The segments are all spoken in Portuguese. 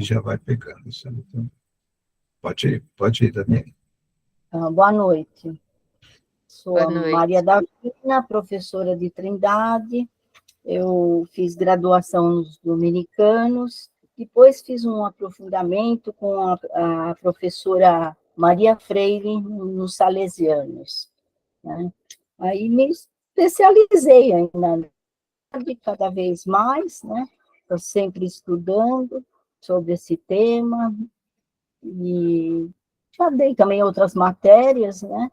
já vai pegando. Então, pode ir, Daniela. Boa noite. Sou Boa a noite. Maria Davina, professora de Trindade. Eu fiz graduação nos dominicanos, depois fiz um aprofundamento com a professora Maria Freire nos salesianos, né? Aí me especializei ainda, cada vez mais, né? Estou sempre estudando sobre esse tema, e já dei também outras matérias, né?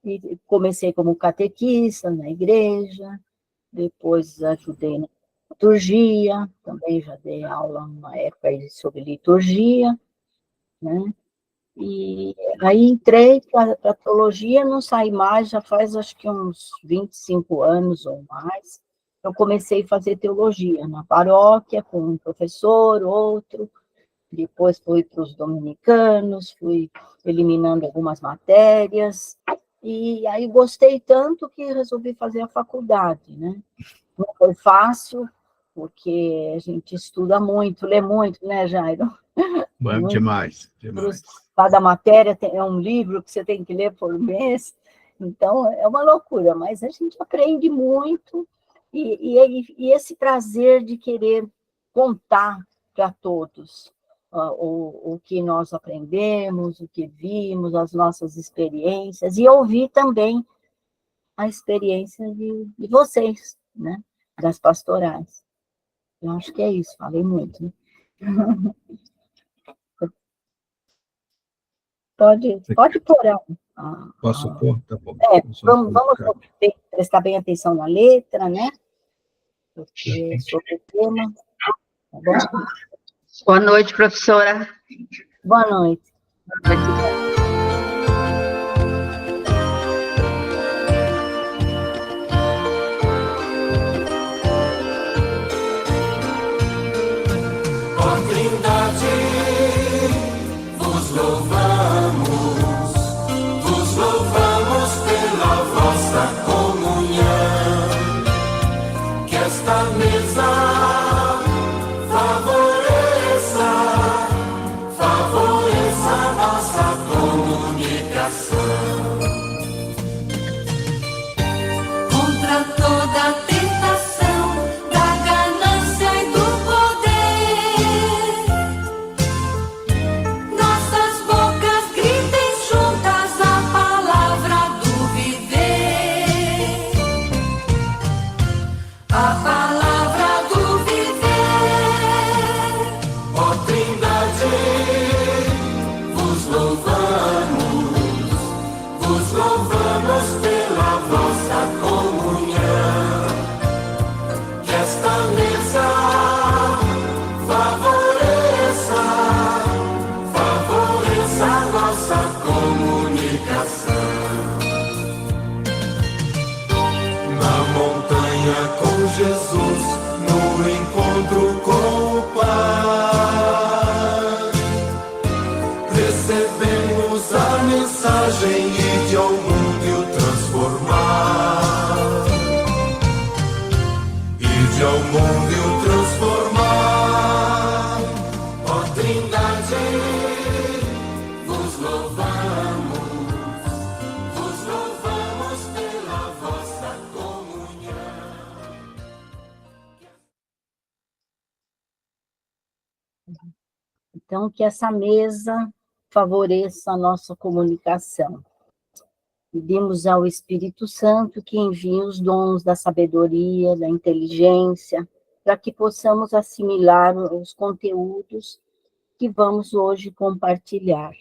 E comecei como catequista na igreja, depois ajudei na liturgia, também já dei aula numa época sobre liturgia, né? E aí entrei para a teologia, não saí mais, já faz acho que uns 25 anos ou mais. Eu comecei a fazer teologia na paróquia, com um professor, outro, depois fui para os dominicanos, fui eliminando algumas matérias, e aí gostei tanto que resolvi fazer a faculdade, né? Não foi fácil, porque a gente estuda muito, lê muito, né, Jairo? Bom, demais, demais. Cada matéria é um livro que você tem que ler por mês, então é uma loucura, mas a gente aprende muito, e esse prazer de querer contar para todos o que nós aprendemos, o que vimos, as nossas experiências, e ouvir também a experiência de vocês, né, das pastorais. Eu acho que é isso, falei muito, né? Pode pôr Posso pôr? Tá bom. vamos prestar bem atenção na letra, né? Porque é sobre o tema. Tá bom? Boa noite, professora. Boa noite. Ó Trindade, vos louvamos pela vossa comunhão, que esta mesa favoreça a nossa comunicação. Contra toda tentação da ganância e do poder, nossas bocas gritem juntas a palavra do viver. A palavra do viver. Ó Trindade, vos louvamos pela vossa comunhão, que esta mesa favoreça a nossa comunicação. Na montanha com Jesus, no encontro com o Pai, recebemos a mensagem e de ao mundo e o transformar. E de ao mundo e o transformar. Ó Trindade, vos louvamos pela vossa comunhão. Então, que essa mesa favoreça a nossa comunicação. Pedimos ao Espírito Santo que envie os dons da sabedoria, da inteligência, para que possamos assimilar os conteúdos que vamos hoje compartilhar.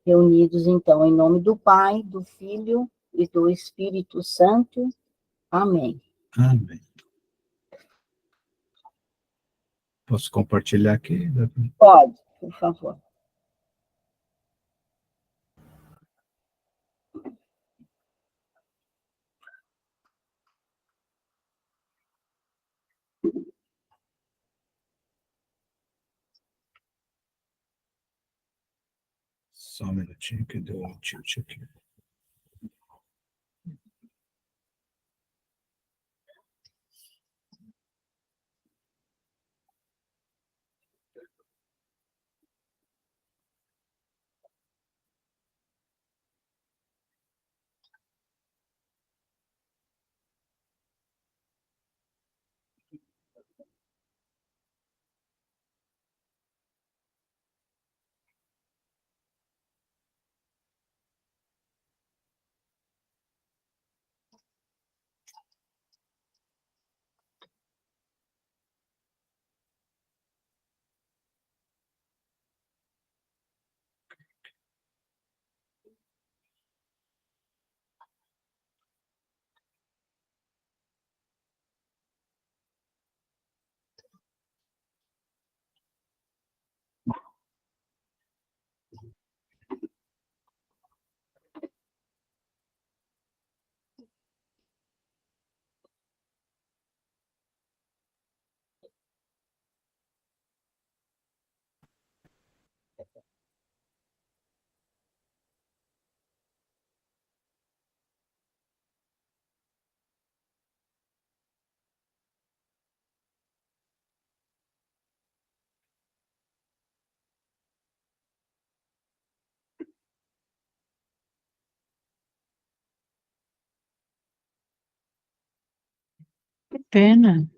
Reunidos, então, em nome do Pai, do Filho e do Espírito Santo. Amém. Amém. Posso compartilhar aqui? Pode, por favor. Só um minutinho que deu um tilt aqui. pena.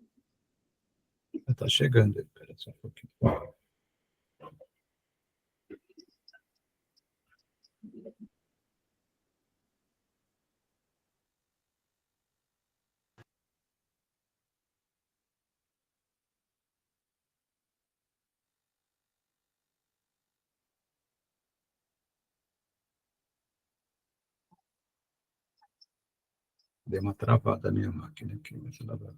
Está chegando. Espera só um pouquinho. Deu uma travada a minha máquina aqui, mas ela vai.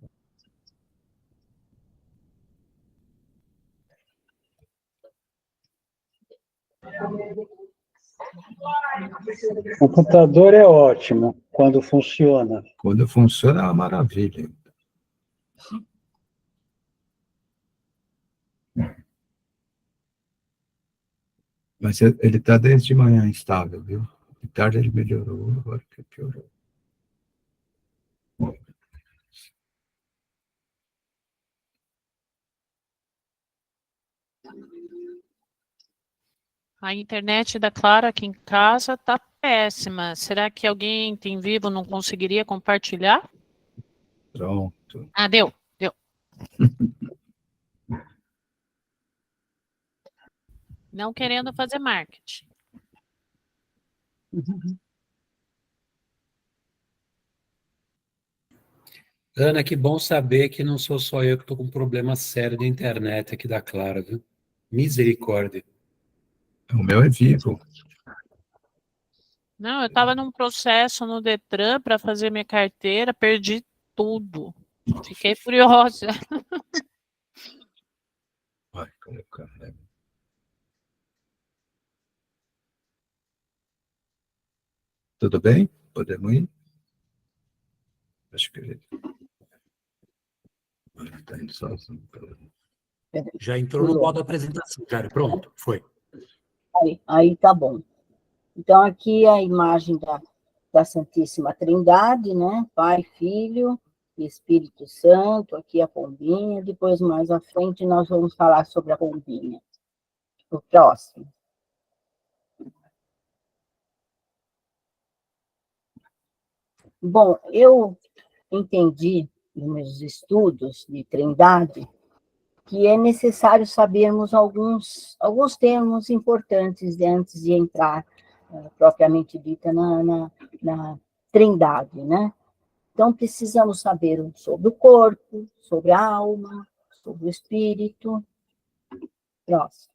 O computador é ótimo quando funciona. Quando funciona, é uma maravilha. Mas ele está desde manhã instável, viu? De tarde ele melhorou, agora que piorou. A internet da Clara aqui em casa tá péssima. Será que alguém tem vivo não conseguiria compartilhar? Pronto. Ah, deu. Não querendo fazer marketing. Ana, que bom saber que não sou só eu que estou com um problema sério de internet aqui da Clara, viu? Misericórdia. O meu é vivo. Não, eu estava num processo no Detran para fazer minha carteira, perdi tudo. Fiquei furiosa. Vai colocar, né? Tudo bem? Podemos ir? Acho que ele está indo sozinho. Já entrou no modo apresentação, já. Pronto, foi. Aí tá bom. Então, aqui a imagem da Santíssima Trindade, né? Pai, Filho e Espírito Santo, aqui a pombinha, depois mais à frente nós vamos falar sobre a pombinha. O próximo. Bom, eu entendi nos meus estudos de Trindade que é necessário sabermos alguns termos importantes antes de entrar, propriamente dita, na Trindade, né? Então, precisamos saber sobre o corpo, sobre a alma, sobre o espírito. Próximo.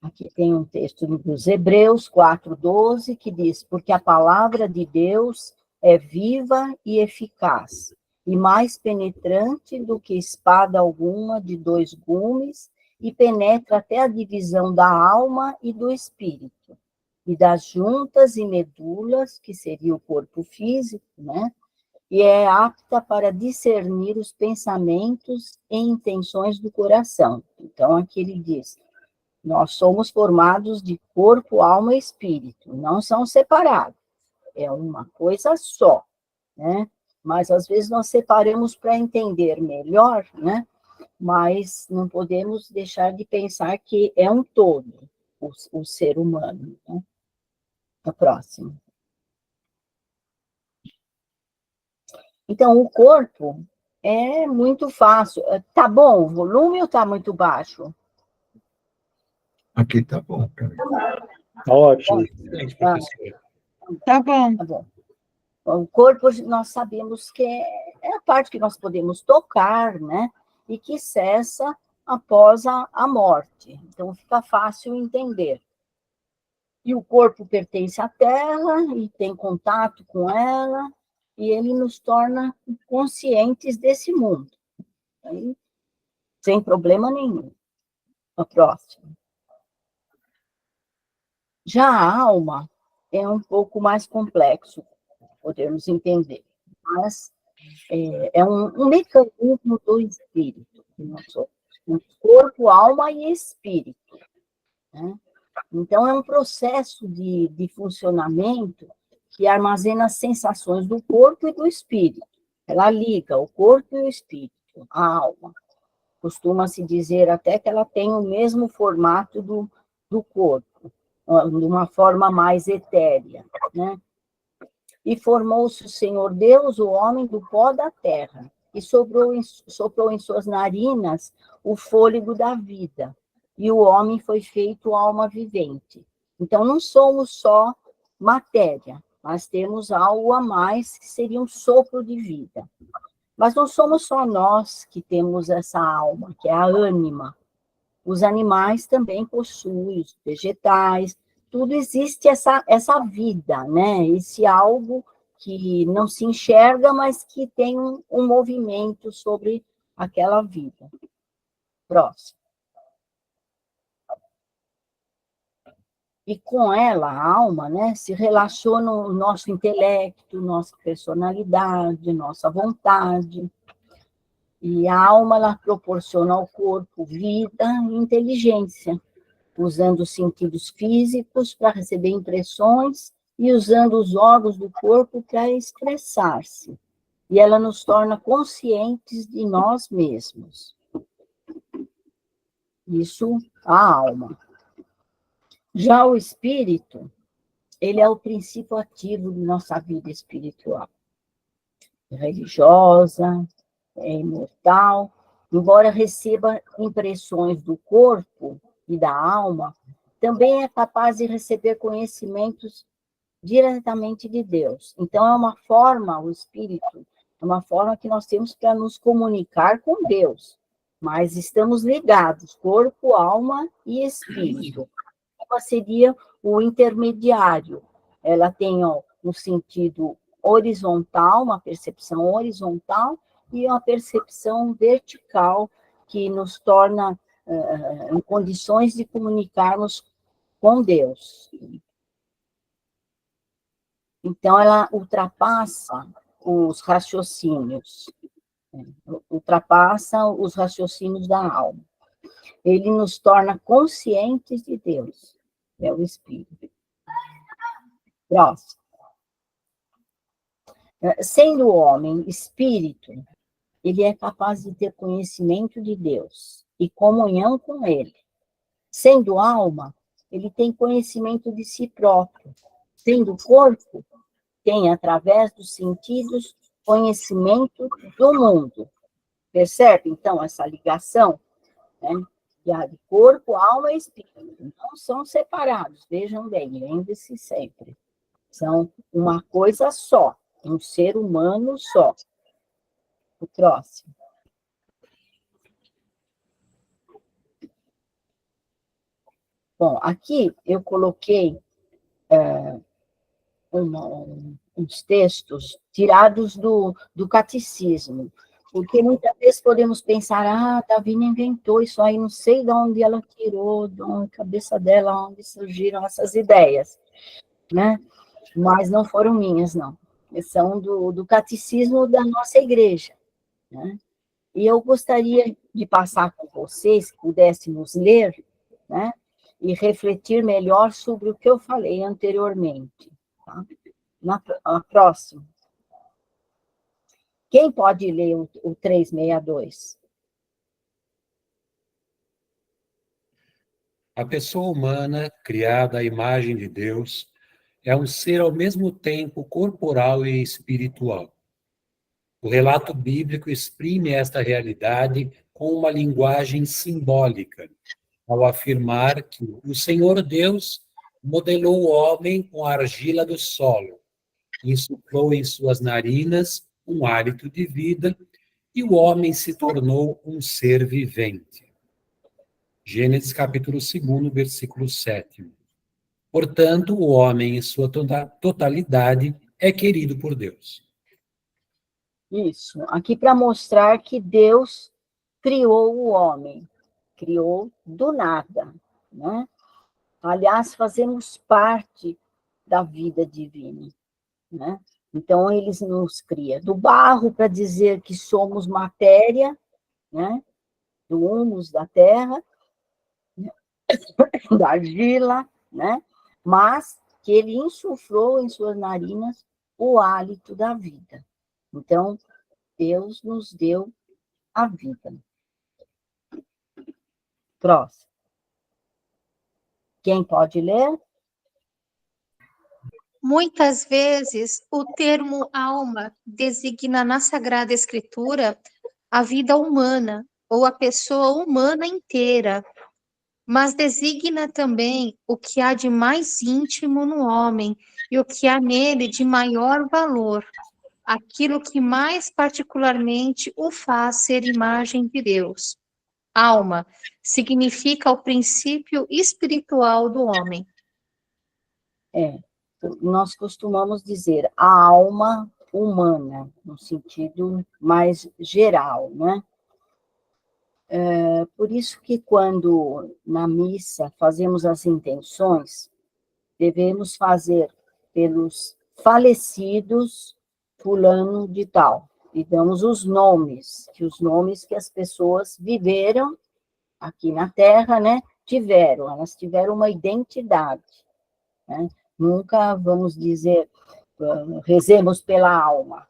Aqui tem um texto dos Hebreus 4:12, que diz: porque a palavra de Deus é viva e eficaz, e mais penetrante do que espada alguma de 2 gumes, e penetra até a divisão da alma e do espírito, e das juntas e medulas, que seria o corpo físico, né? E é apta para discernir os pensamentos e intenções do coração. Então, aqui ele diz: nós somos formados de corpo, alma e espírito, não são separados, é uma coisa só, né? Mas às vezes nós separamos para entender melhor, né? Mas não podemos deixar de pensar que é um todo, o ser humano, né? A próxima. Então, o corpo é muito fácil. Tá bom o volume ou tá muito baixo? Aqui tá bom, cara. Ótimo. Excelente, professora. Tá bom. Tá bom. O corpo, nós sabemos que é a parte que nós podemos tocar, né? E que cessa após a morte. Então, fica fácil entender. E o corpo pertence à Terra e tem contato com ela, e ele nos torna conscientes desse mundo. Aí, sem problema nenhum. A próxima. Já a alma é um pouco mais complexo, podemos entender. Mas é um mecanismo do espírito, que nós somos corpo, alma e espírito, né? Então, é um processo de funcionamento que armazena as sensações do corpo e do espírito. Ela liga o corpo e o espírito, a alma. Costuma-se dizer até que ela tem o mesmo formato do corpo, de uma forma mais etérea, né? E formou-se o Senhor Deus, o homem, do pó da terra, e soprou em suas narinas o fôlego da vida. E o homem foi feito alma vivente. Então, não somos só matéria, mas temos algo a mais, que seria um sopro de vida. Mas não somos só nós que temos essa alma, que é a ânima. Os animais também possuem, os vegetais, tudo existe essa vida, né? Esse algo que não se enxerga, mas que tem um movimento sobre aquela vida. Próximo. E com ela, a alma, né, se relaciona o nosso intelecto, nossa personalidade, nossa vontade. E a alma, ela proporciona ao corpo vida e inteligência, usando os sentidos físicos para receber impressões e usando os órgãos do corpo para expressar-se. E ela nos torna conscientes de nós mesmos. Isso, a alma. Já o espírito, ele é o princípio ativo de nossa vida espiritual. É religiosa, é imortal, embora receba impressões do corpo e da alma, também é capaz de receber conhecimentos diretamente de Deus. Então, é uma forma, o espírito, é uma forma que nós temos para nos comunicar com Deus, mas estamos ligados, corpo, alma e espírito. Ela seria o intermediário. Ela tem um sentido horizontal, uma percepção horizontal, e uma percepção vertical, que nos torna em condições de comunicarmos com Deus. Então, ela ultrapassa os raciocínios, da alma. Ele nos torna conscientes de Deus, é o Espírito. Próximo. Sendo o homem espírito, ele é capaz de ter conhecimento de Deus e comunhão com ele. Sendo alma, ele tem conhecimento de si próprio. Sendo corpo, tem, através dos sentidos, conhecimento do mundo. Percebe, então, essa ligação, né? De corpo, alma e espírito. Não são separados, vejam bem, lembre-se sempre. São uma coisa só, um ser humano só. O próximo. Bom, aqui eu coloquei uns textos tirados do catecismo, porque muitas vezes podemos pensar, Davina inventou isso aí, não sei de onde ela tirou, da cabeça dela, onde surgiram essas ideias, né? Mas não foram minhas, não. São do catecismo da nossa igreja, né? E eu gostaria de passar com vocês, que pudéssemos ler, né? E refletir melhor sobre o que eu falei anteriormente. Tá? Na próxima. Quem pode ler o 362? A pessoa humana, criada à imagem de Deus, é um ser ao mesmo tempo corporal e espiritual. O relato bíblico exprime esta realidade com uma linguagem simbólica, ao afirmar que o Senhor Deus modelou o homem com a argila do solo, insuflou em suas narinas um hálito de vida, e o homem se tornou um ser vivente. Gênesis capítulo 2, versículo 7. Portanto, o homem, em sua totalidade, é querido por Deus. Isso, aqui para mostrar que Deus criou o homem, criou do nada, né? Aliás, fazemos parte da vida divina, né? Então, ele nos cria do barro para dizer que somos matéria, né? Do humus da terra, da argila, né? Mas que ele insuflou em suas narinas o hálito da vida. Então, Deus nos deu a vida. Próximo. Quem pode ler? Muitas vezes, o termo alma designa na Sagrada Escritura a vida humana ou a pessoa humana inteira, mas designa também o que há de mais íntimo no homem e o que há nele de maior valor, aquilo que mais particularmente o faz ser imagem de Deus. Alma significa o princípio espiritual do homem. Nós costumamos dizer a alma humana, no sentido mais geral, né? Por isso que quando na missa fazemos as intenções, devemos fazer pelos falecidos fulano de tal, e damos os nomes que as pessoas viveram aqui na Terra, né? Elas tiveram uma identidade, né? Nunca vamos dizer, rezemos pela alma,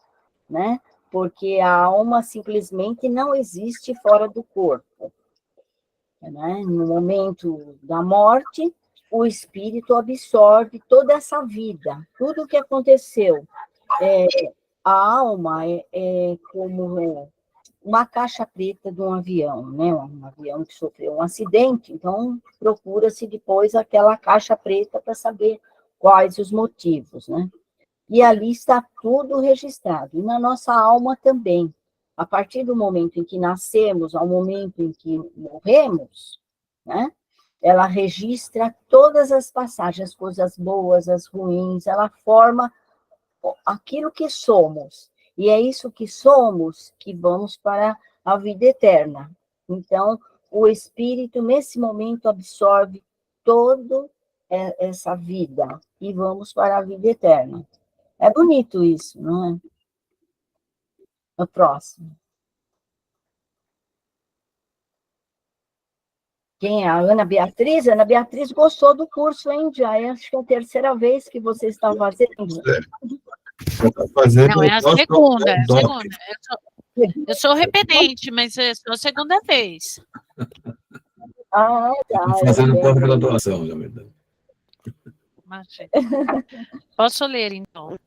né? Porque a alma simplesmente não existe fora do corpo, né? No momento da morte, o espírito absorve toda essa vida, tudo o que aconteceu. A alma é como uma caixa preta de um avião, né? Um avião que sofreu um acidente, então procura-se depois aquela caixa preta para saber quais os motivos, né? E ali está tudo registrado. E na nossa alma também. A partir do momento em que nascemos ao momento em que morremos, né? Ela registra todas as passagens, as coisas boas, as ruins, ela forma aquilo que somos. E é isso que somos que vamos para a vida eterna. Então, o espírito, nesse momento, absorve toda essa vida e vamos para a vida eterna. É bonito isso, não é? O próximo. Quem é? A Ana Beatriz? Ana Beatriz gostou do curso, hein? Já acho que é a terceira vez que você está fazendo. Não, é a segunda. Eu sou repetente, mas é só a segunda vez. Ah, tá. Estou fazendo pós-graduação, na verdade. Posso ler, então?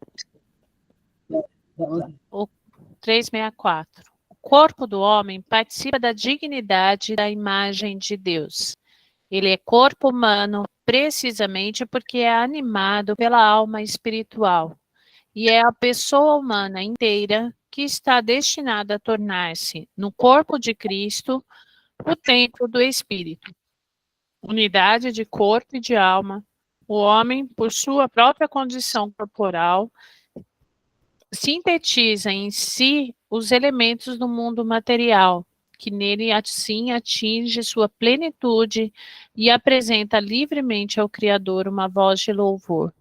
O 364. O corpo do homem participa da dignidade da imagem de Deus. Ele é corpo humano precisamente porque é animado pela alma espiritual. E é a pessoa humana inteira que está destinada a tornar-se, no corpo de Cristo, o templo do Espírito. Unidade de corpo e de alma, o homem, por sua própria condição corporal, sintetiza em si os elementos do mundo material, que nele assim atinge sua plenitude e apresenta livremente ao Criador uma voz de louvor.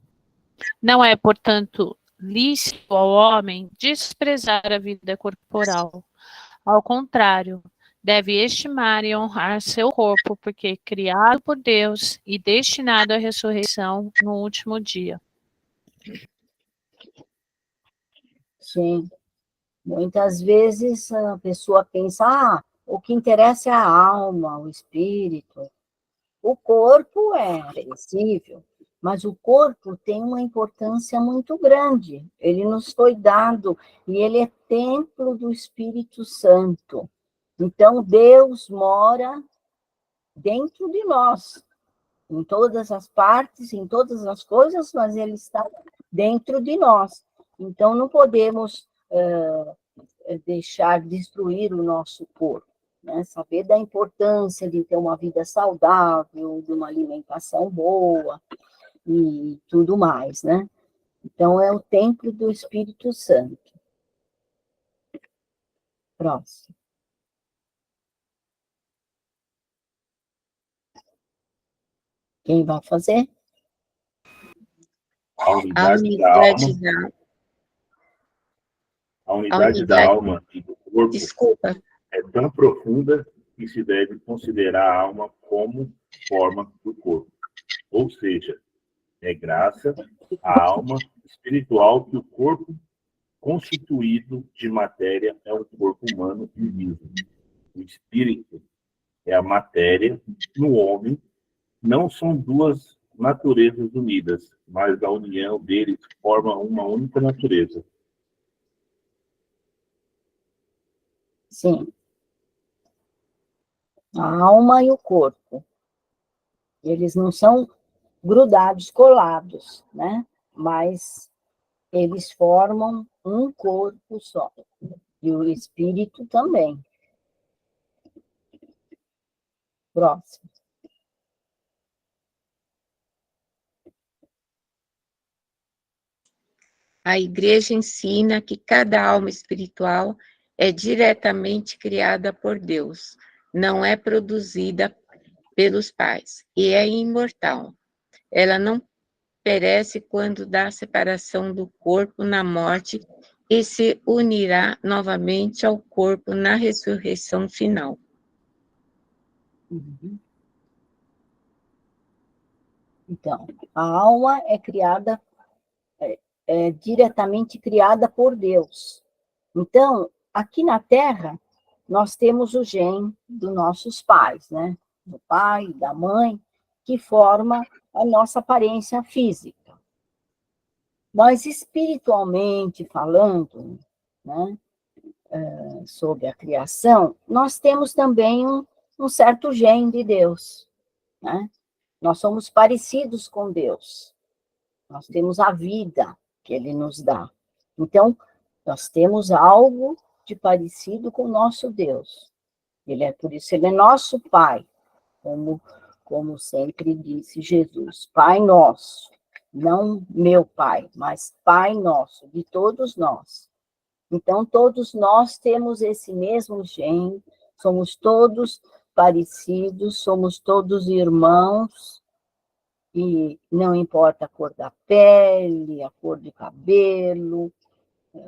Não é, portanto, lícito ao homem desprezar a vida corporal. Ao contrário, deve estimar e honrar seu corpo, porque é criado por Deus e destinado à ressurreição no último dia. Sim. Muitas vezes a pessoa pensa, o que interessa é a alma, o espírito. O corpo é perecível, mas o corpo tem uma importância muito grande. Ele nos foi dado e ele é templo do Espírito Santo. Então, Deus mora dentro de nós, em todas as partes, em todas as coisas, mas ele está dentro de nós. Então, não podemos deixar destruir o nosso corpo, né? Saber da importância de ter uma vida saudável, de uma alimentação boa e tudo mais, né? Então, é o templo do Espírito Santo. Próximo. Quem vai fazer? A unidade da alma e do corpo Desculpa. é tão profunda que se deve considerar a alma como forma do corpo. Ou seja, é graça à alma espiritual que o corpo constituído de matéria é um corpo humano e vivo. O espírito é a matéria no homem, não são duas naturezas unidas, mas a união deles forma uma única natureza. Sim. A alma e o corpo. Eles não são grudados, colados, né? Mas eles formam um corpo só. E o espírito também. Próximo. A igreja ensina que cada alma espiritual é diretamente criada por Deus, não é produzida pelos pais, e é imortal. Ela não perece quando dá a separação do corpo na morte e se unirá novamente ao corpo na ressurreição final. Uhum. Então, a alma é criada, é diretamente criada por Deus. Então, aqui na Terra, nós temos o gene dos nossos pais, né? Do pai, da mãe, que forma a nossa aparência física. Mas, espiritualmente falando, né, sobre a criação, nós temos também um certo gene de Deus, né? Nós somos parecidos com Deus. Nós temos a vida que Ele nos dá. Então, nós temos algo de parecido com o nosso Deus. Por isso, Ele é nosso Pai, como sempre disse Jesus. Pai nosso, não meu Pai, mas Pai nosso, de todos nós. Então, todos nós temos esse mesmo gene, somos todos parecidos, somos todos irmãos, e não importa a cor da pele, a cor de cabelo,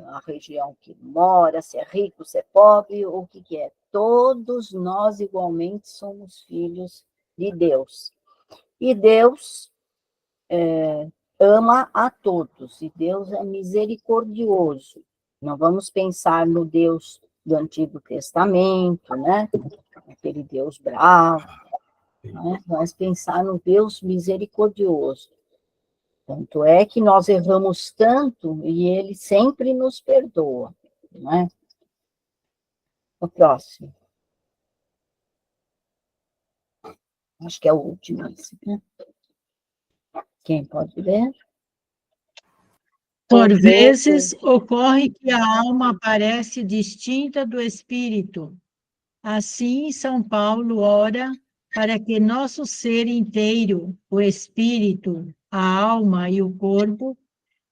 a região que mora, se é rico, se é pobre, ou o que é. Todos nós igualmente somos filhos de Deus. E Deus ama a todos, e Deus é misericordioso. Não vamos pensar no Deus do Antigo Testamento, né? Aquele Deus bravo, né? Mas pensar no Deus misericordioso. Tanto é que nós erramos tanto e Ele sempre nos perdoa, né? O próximo. Acho que é o último esse, né? Quem pode ler? Por vezes, ocorre que a alma parece distinta do espírito. Assim, São Paulo ora para que nosso ser inteiro, o espírito, a alma e o corpo,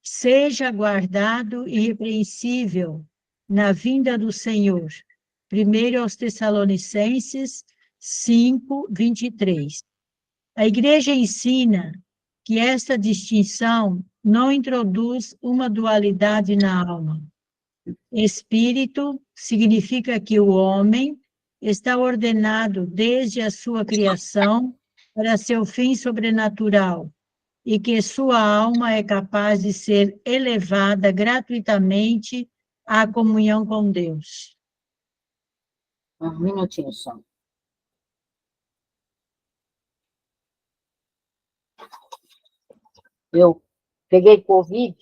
seja guardado irrepreensível na vinda do Senhor. 1 aos Tessalonicenses 5, 23. A Igreja ensina que esta distinção não introduz uma dualidade na alma. Espírito significa que o homem está ordenado desde a sua criação para seu fim sobrenatural e que sua alma é capaz de ser elevada gratuitamente à comunhão com Deus. Um minutinho só. Eu peguei Covid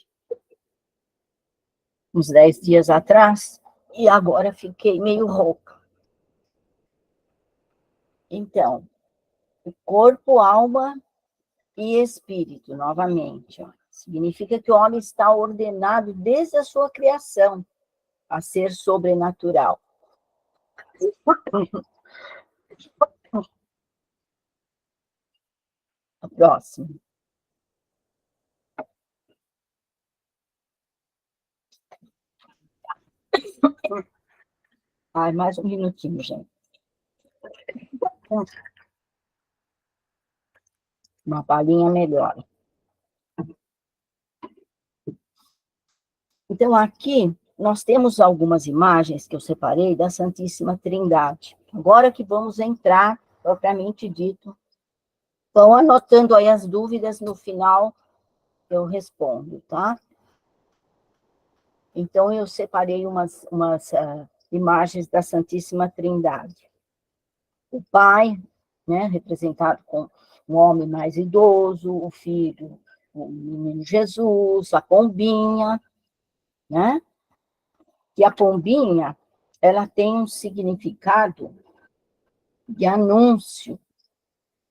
uns 10 dias atrás e agora fiquei meio rouca. Então, o corpo, alma e espírito, novamente, ó, significa que o homem está ordenado desde a sua criação a ser sobrenatural. O próximo. Ai, mais um minutinho, gente. Uma palhinha melhor. Então, aqui, nós temos algumas imagens que eu separei da Santíssima Trindade. Agora que vamos entrar, propriamente dito, vão anotando aí as dúvidas, no final eu respondo, tá? Então, eu separei umas imagens da Santíssima Trindade. O Pai, né, representado com o homem mais idoso, o filho, o menino Jesus, a pombinha, né? E a pombinha, ela tem um significado de anúncio,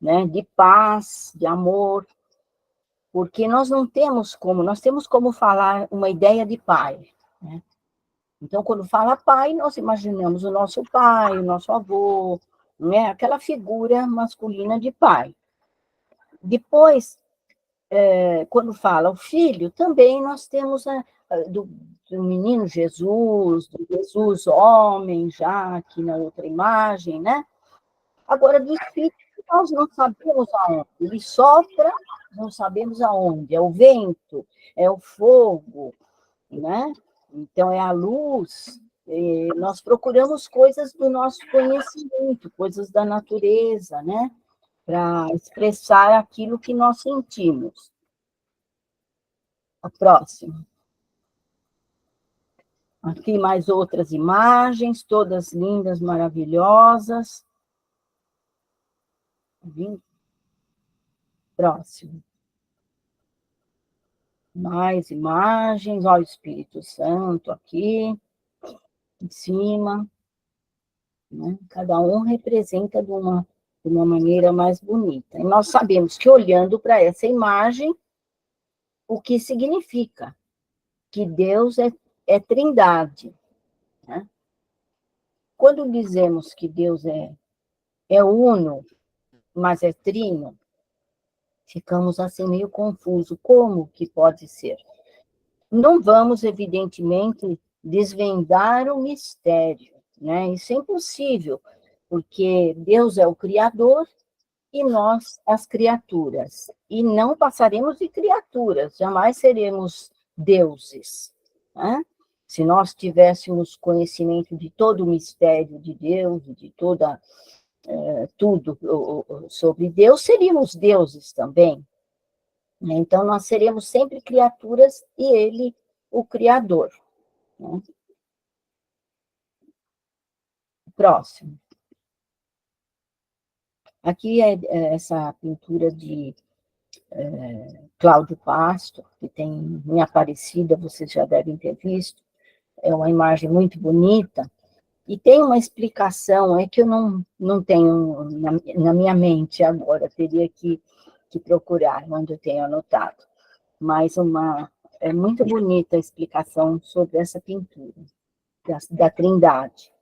né? De paz, de amor, porque nós temos como falar uma ideia de pai, né? Então, quando fala pai, nós imaginamos o nosso pai, o nosso avô, né? Aquela figura masculina de pai. Depois, quando fala o filho, também nós temos do menino Jesus, do Jesus homem, já aqui na outra imagem, né? Agora, do Espírito, nós não sabemos aonde. Ele sopra, não sabemos aonde. É o vento, é o fogo, né? Então, é a luz. Nós procuramos coisas do nosso conhecimento, coisas da natureza, né? Para expressar aquilo que nós sentimos. A próxima. Aqui mais outras imagens, todas lindas, maravilhosas. Próximo. Mais imagens, olha o Espírito Santo aqui, em cima. Né? Cada um representa de uma maneira mais bonita. E nós sabemos que, olhando para essa imagem, o que significa? Que Deus é trindade. Né? Quando dizemos que Deus é uno, mas é trino, ficamos assim meio confusos. Como que pode ser? Não vamos, evidentemente, desvendar o mistério, né? Isso é impossível, porque Deus é o Criador e nós as criaturas. E não passaremos de criaturas, jamais seremos deuses, né? Se nós tivéssemos conhecimento de todo o mistério de Deus, de tudo sobre Deus, seríamos deuses também. Então, nós seremos sempre criaturas e Ele, o Criador. Né? Próximo. Aqui é essa pintura de Cláudio Pasto, que tem em Aparecida, vocês já devem ter visto. É uma imagem muito bonita. E tem uma explicação, é que eu não tenho na minha mente agora, teria que procurar, onde eu tenho anotado. Mas é muito bonita a explicação sobre essa pintura, da Trindade,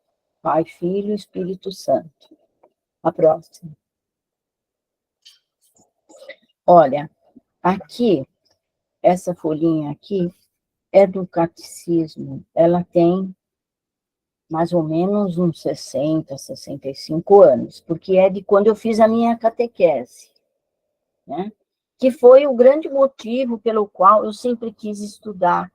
Pai, Filho e Espírito Santo. A próxima. Olha, aqui, essa folhinha aqui é do Catecismo, ela tem mais ou menos uns 60, 65 anos, porque é de quando eu fiz a minha catequese, né? Que foi o grande motivo pelo qual eu sempre quis estudar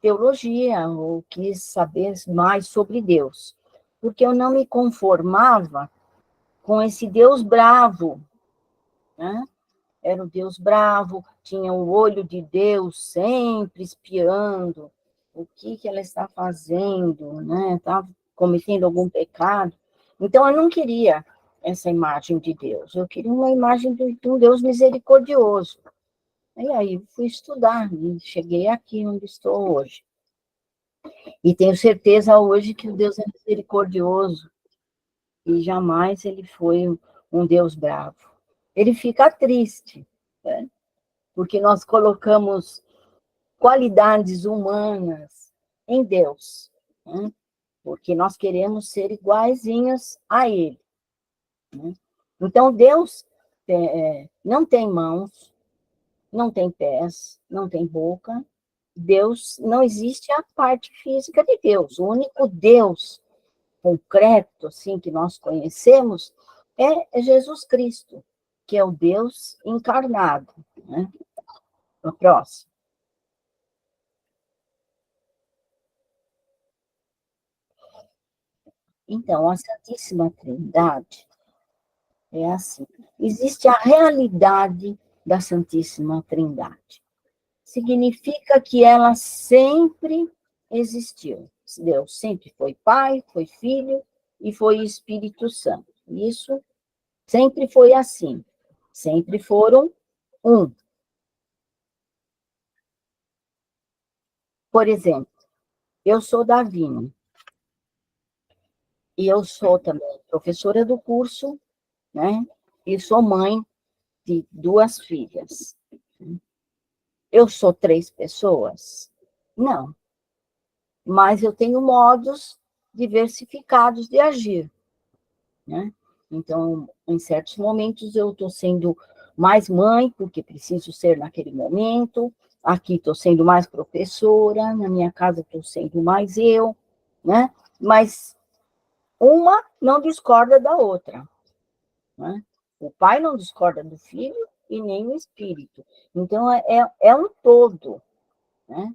teologia, ou quis saber mais sobre Deus, porque eu não me conformava com esse Deus bravo, né? Era o Deus bravo, tinha o olho de Deus sempre espiando o que ela está fazendo, né? Estava cometendo algum pecado. Então, eu não queria essa imagem de Deus, eu queria uma imagem de um Deus misericordioso. E aí, fui estudar, e cheguei aqui onde estou hoje. E tenho certeza hoje que o Deus é misericordioso, e jamais ele foi um Deus bravo. Ele fica triste, né? Porque nós colocamos qualidades humanas em Deus, né? Porque nós queremos ser iguaizinhos a Ele. Né? Então, Deus não tem mãos, não tem pés, não tem boca. Deus, não existe a parte física de Deus. O único Deus concreto, assim, que nós conhecemos é Jesus Cristo, que é o Deus encarnado. Né? O próximo. Então, a Santíssima Trindade é assim. Existe a realidade da Santíssima Trindade. Significa que ela sempre existiu. Deus sempre foi Pai, foi Filho e foi Espírito Santo. Isso sempre foi assim. Sempre foram um. Por exemplo, eu sou Davine, e eu sou também professora do curso, né? E sou mãe de 2 filhas. Eu sou 3 pessoas? Não. Mas eu tenho modos diversificados de agir, né? Então, em certos momentos, eu estou sendo mais mãe, porque preciso ser naquele momento. Aqui estou sendo mais professora, na minha casa estou sendo mais eu, né? Mas uma não discorda da outra, né? O pai não discorda do filho e nem o espírito. Então, é um todo, né?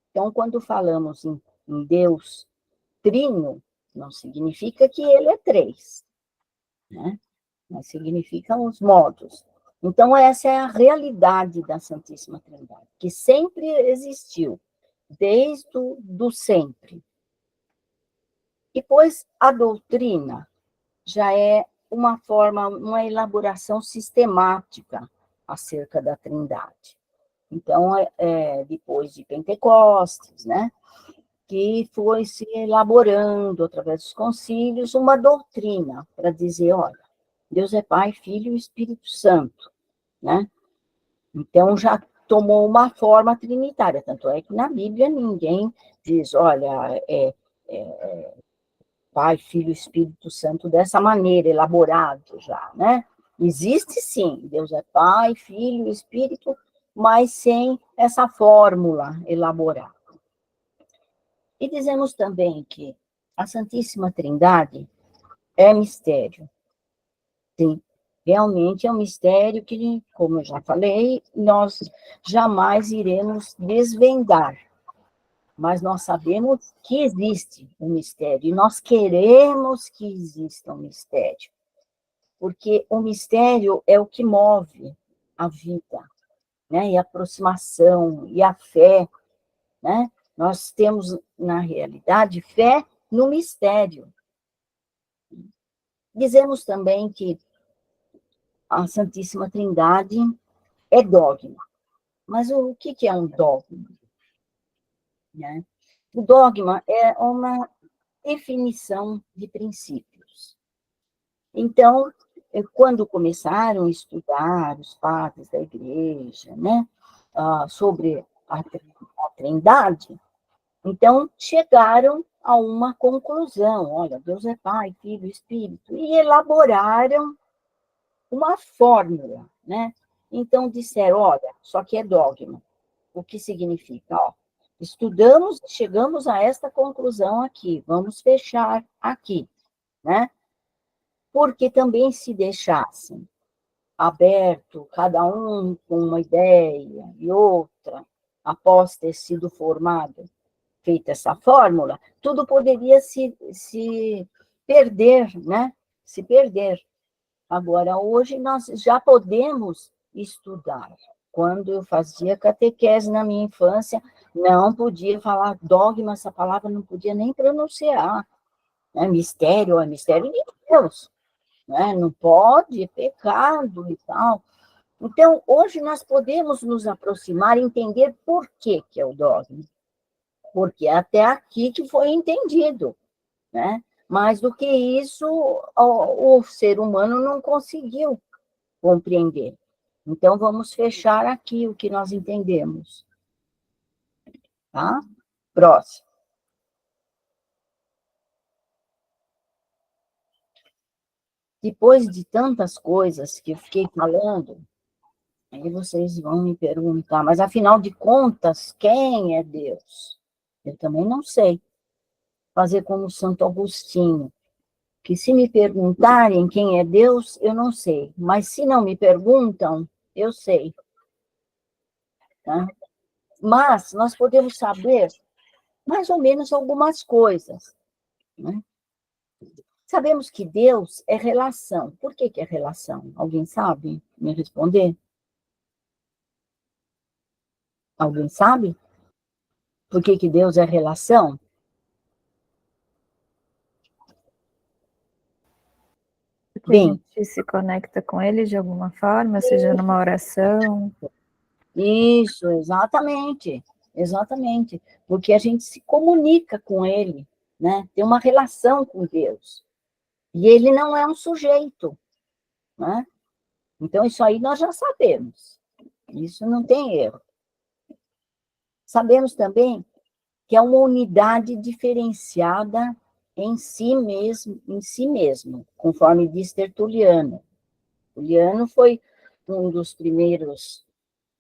Então, quando falamos em Deus trino, não significa que ele é 3, né? Mas significam os modos. Então, essa é a realidade da Santíssima Trindade, que sempre existiu, desde do sempre. E, pois, a doutrina já é uma forma, uma elaboração sistemática acerca da Trindade. Então, depois de Pentecostes, né, que foi se elaborando, através dos concílios, uma doutrina para dizer, olha, Deus é Pai, Filho e Espírito Santo, né? Então, já tomou uma forma trinitária, tanto é que na Bíblia ninguém diz, olha, Pai, Filho e Espírito Santo dessa maneira, elaborado já, né? Existe sim, Deus é Pai, Filho e Espírito, mas sem essa fórmula elaborada. E dizemos também que a Santíssima Trindade é mistério. Sim, realmente é um mistério que, como eu já falei, nós jamais iremos desvendar. Mas nós sabemos que existe um mistério, e nós queremos que exista um mistério. Porque o mistério é o que move a vida, né? E a aproximação, e a fé, né? Nós temos, na realidade, fé no mistério. Dizemos também que a Santíssima Trindade é dogma. Mas o que é um dogma? Né? O dogma é uma definição de princípios. Então, quando começaram a estudar os padres da igreja, né, sobre a Trindade, então chegaram a uma conclusão, olha, Deus é Pai, Filho e Espírito, e elaboraram uma fórmula, né? Então disseram, olha, só que é dogma. O que significa? Ó, estudamos, chegamos a esta conclusão aqui, vamos fechar aqui, né? Porque também se deixassem aberto, cada um com uma ideia e outra, após ter sido formado, feita essa fórmula, tudo poderia se perder, né? Se perder. Agora, hoje, nós já podemos estudar. Quando eu fazia catequese na minha infância, não podia falar dogma, essa palavra não podia nem pronunciar. É mistério de Deus. Né? Não pode, é pecado e tal. Então, hoje nós podemos nos aproximar e entender por que é o dogma. Porque até aqui que foi entendido, né? Mais do que isso, o ser humano não conseguiu compreender. Então, vamos fechar aqui o que nós entendemos. Tá? Próximo. Depois de tantas coisas que eu fiquei falando, aí vocês vão me perguntar, mas afinal de contas, quem é Deus? Eu também não sei. Fazer como Santo Agostinho, que se me perguntarem quem é Deus, eu não sei. Mas se não me perguntam, eu sei. Tá? Mas nós podemos saber mais ou menos algumas coisas. Né? Sabemos que Deus é relação. Por que é relação? Alguém sabe me responder? Alguém sabe? Por que Deus é relação? que a gente se conecta com ele de alguma forma, seja numa oração. Isso, exatamente, exatamente, porque a gente se comunica com ele, né? Tem uma relação com Deus, e ele não é um sujeito, né? Então, isso aí nós já sabemos, isso não tem erro. Sabemos também que é uma unidade diferenciada em si mesmo, conforme diz Tertuliano. Tertuliano foi um dos primeiros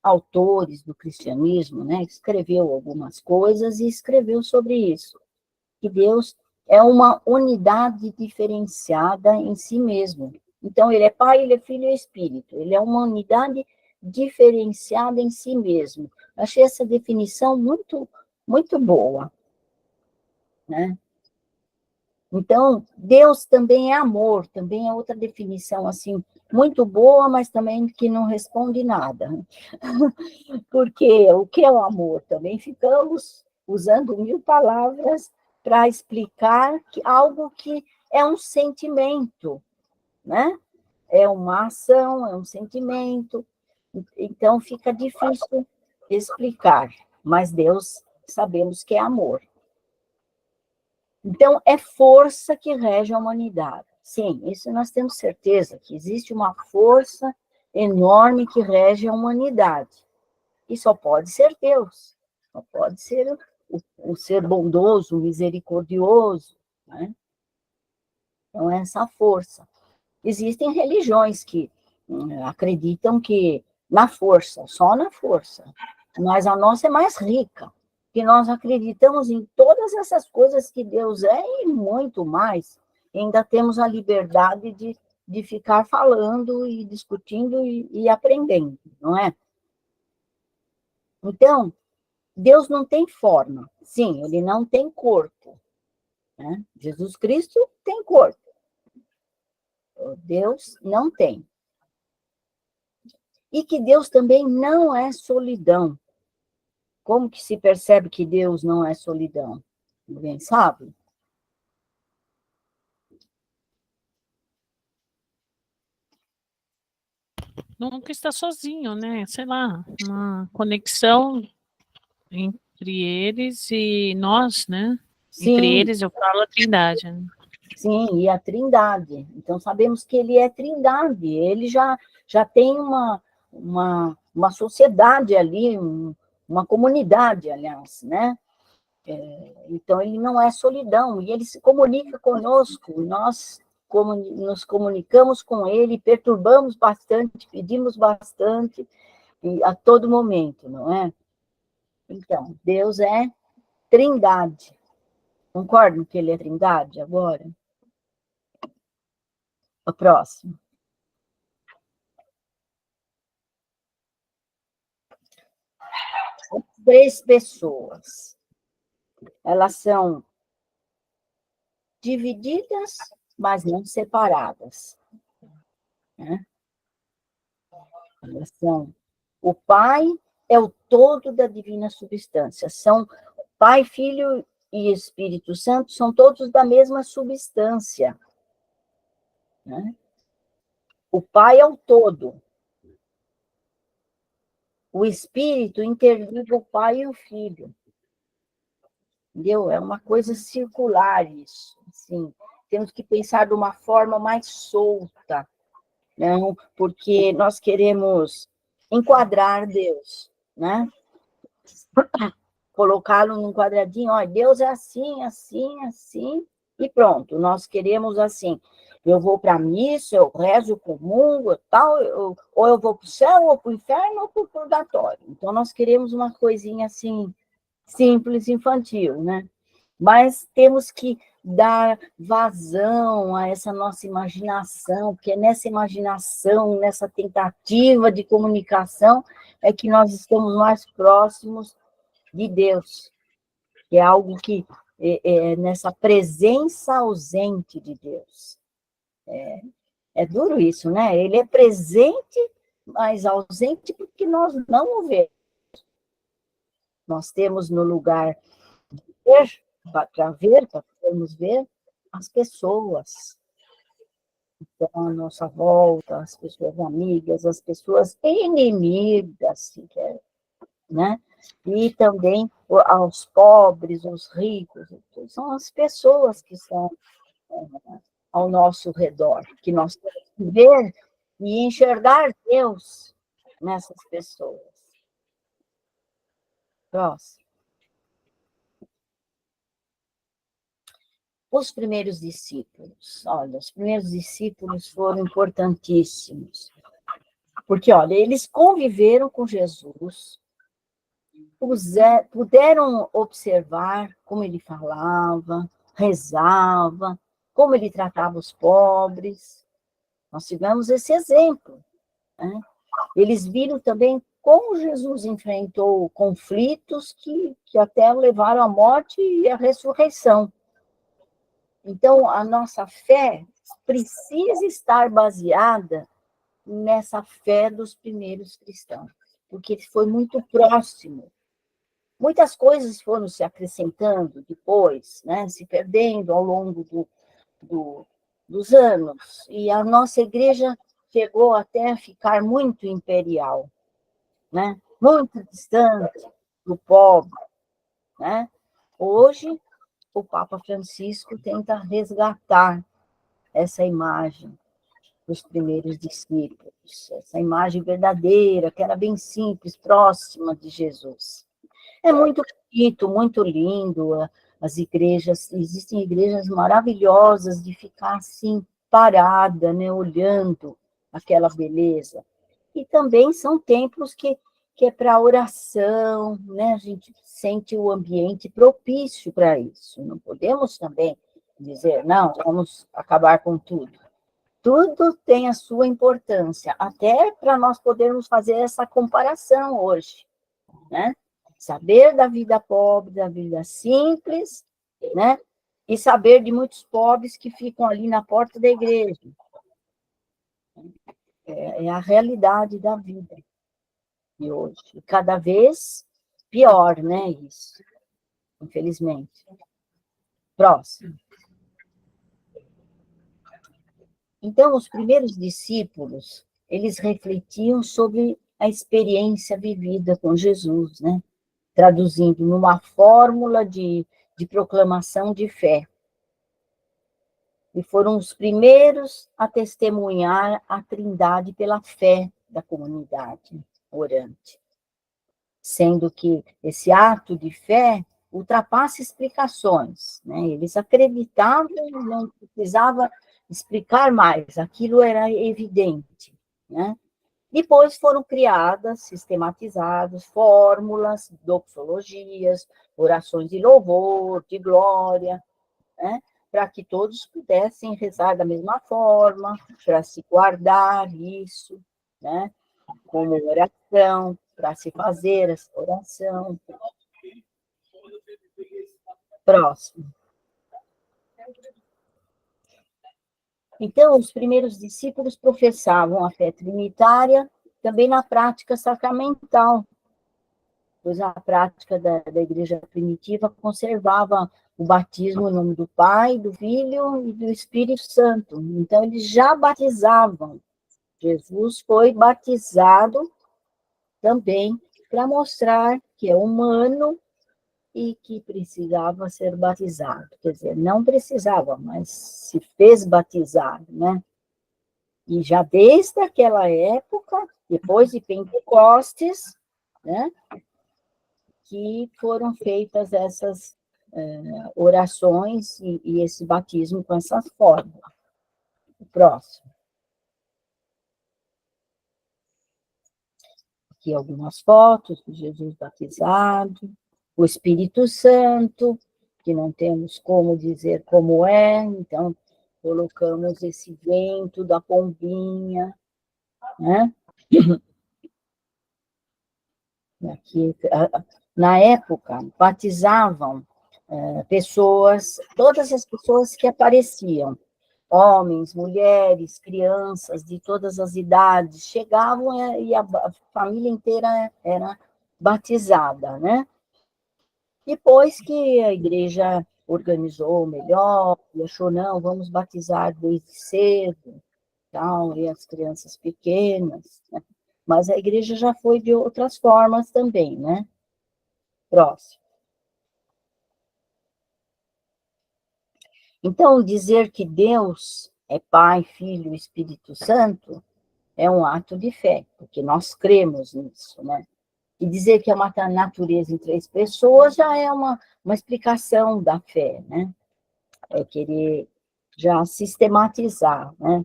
autores do cristianismo, né? Escreveu algumas coisas e escreveu sobre isso, que Deus é uma unidade diferenciada em si mesmo. Então, ele é Pai, ele é Filho e Espírito. Ele é uma unidade diferenciada em si mesmo. Achei essa definição muito, muito boa, né? Então, Deus também é amor, também é outra definição, assim, muito boa, mas também que não responde nada. Porque o que é o amor? Também ficamos usando 1000 palavras para explicar algo que é um sentimento, né? É uma ação, é um sentimento, então fica difícil explicar, mas Deus sabemos que é amor. Então, é força que rege a humanidade. Sim, isso nós temos certeza, que existe uma força enorme que rege a humanidade. E só pode ser Deus, só pode ser o ser bondoso, misericordioso, né? Então, essa força. Existem religiões que acreditam que na força, só na força, mas a nossa é mais rica, que nós acreditamos em todas essas coisas que Deus é e muito mais, e ainda temos a liberdade de ficar falando e discutindo e aprendendo, não é? Então, Deus não tem forma, sim, ele não tem corpo, né? Jesus Cristo tem corpo, Deus não tem. E que Deus também não é solidão. Como que se percebe que Deus não é solidão? Alguém sabe? Nunca está sozinho, né? Sei lá, uma conexão entre eles e nós, né? Sim. Entre eles, eu falo a Trindade. Né? Sim, e a Trindade. Então, sabemos que ele é Trindade. Ele já tem uma sociedade ali, uma comunidade, aliás, né? Então, ele não é solidão, e ele se comunica conosco, nós nos comunicamos com ele, perturbamos bastante, pedimos bastante, e a todo momento, não é? Então, Deus é Trindade. Concordam que ele é Trindade agora? O próximo. São 3 pessoas. Elas são divididas, mas não separadas. Né? Elas são... O Pai é o todo da divina substância. São Pai, Filho e Espírito Santo, são todos da mesma substância. Né? O Pai é o todo. O Espírito interliga o Pai e o Filho. Entendeu? É uma coisa circular isso. Assim, temos que pensar de uma forma mais solta, não? Porque nós queremos enquadrar Deus, né? Colocá-lo num quadradinho, ó, Deus é assim, assim, assim, e pronto, nós queremos assim. Eu vou para a missa, eu rezo, comungo, tal, ou eu vou para o céu, ou para o inferno, ou para o purgatório. Então, nós queremos uma coisinha assim, simples, infantil, né? Mas temos que dar vazão a essa nossa imaginação, porque é nessa imaginação, nessa tentativa de comunicação, é que nós estamos mais próximos de Deus, que é algo que é nessa presença ausente de Deus. É duro isso, né? Ele é presente, mas ausente porque nós não o vemos. Nós temos no lugar para ver, para podermos ver as pessoas. estão à nossa volta, as pessoas amigas, as pessoas inimigas, se quer, né? E também aos pobres, os ricos, são as pessoas que estão ao nosso redor, que nós temos que ver e enxergar Deus nessas pessoas. Próximo. Os primeiros discípulos. Olha, os primeiros discípulos foram importantíssimos. Porque, olha, eles conviveram com Jesus, puderam observar como ele falava, rezava, como ele tratava os pobres. Nós tivemos esse exemplo, né? Eles viram também como Jesus enfrentou conflitos que até o levaram à morte e à ressurreição. Então, a nossa fé precisa estar baseada nessa fé dos primeiros cristãos, porque ele foi muito próximo. Muitas coisas foram se acrescentando depois, né, se perdendo ao longo dos anos, e a nossa igreja chegou até a ficar muito imperial, né, muito distante do pobre, né? Hoje, o Papa Francisco tenta resgatar essa imagem dos primeiros discípulos, essa imagem verdadeira, que era bem simples, próxima de Jesus. É muito bonito, muito lindo, as igrejas, existem igrejas maravilhosas de ficar assim, parada, né, olhando aquela beleza. E também são templos que é para oração, né? A gente sente o ambiente propício para isso. Não podemos também dizer, não, vamos acabar com tudo. Tudo tem a sua importância, até para nós podermos fazer essa comparação hoje, né? Saber da vida pobre, da vida simples, né? E saber de muitos pobres que ficam ali na porta da igreja. É a realidade da vida de hoje. E cada vez pior, né, isso, infelizmente. Próximo. Então, os primeiros discípulos, eles refletiam sobre a experiência vivida com Jesus, né? Traduzindo numa fórmula de proclamação de fé. E foram os primeiros a testemunhar a Trindade pela fé da comunidade orante. Sendo que esse ato de fé ultrapassa explicações, né? Eles acreditavam, não precisava explicar mais, aquilo era evidente, né? Depois foram criadas, sistematizadas, fórmulas, doxologias, orações de louvor, de glória, né? Para que todos pudessem rezar da mesma forma, para se guardar isso, né? Como oração, para se fazer essa oração. Próximo. Então, os primeiros discípulos professavam a fé trinitária também na prática sacramental, pois a prática da igreja primitiva conservava o batismo em nome do Pai, do Filho e do Espírito Santo. Então, eles já batizavam. Jesus foi batizado também para mostrar que é humano e que precisava ser batizado. Quer dizer, não precisava, mas se fez batizado, né? E já desde aquela época, depois de Pentecostes, né, que foram feitas essas orações e esse batismo com essas fórmulas. O próximo. Aqui algumas fotos de Jesus batizado, o Espírito Santo, que não temos como dizer como é, então colocamos esse vento da pombinha, né? Aqui, na época, batizavam pessoas, todas as pessoas que apareciam, homens, mulheres, crianças de todas as idades, chegavam e a família inteira era batizada, né? Depois que a igreja organizou melhor, e achou, não, vamos batizar desde cedo, tal, e as crianças pequenas, né? Mas a igreja já foi de outras formas também, né? Próximo. Então, dizer que Deus é Pai, Filho e Espírito Santo é um ato de fé, porque nós cremos nisso, né? E dizer que é uma natureza em 3 pessoas já é uma explicação da fé, né? É querer já sistematizar, né?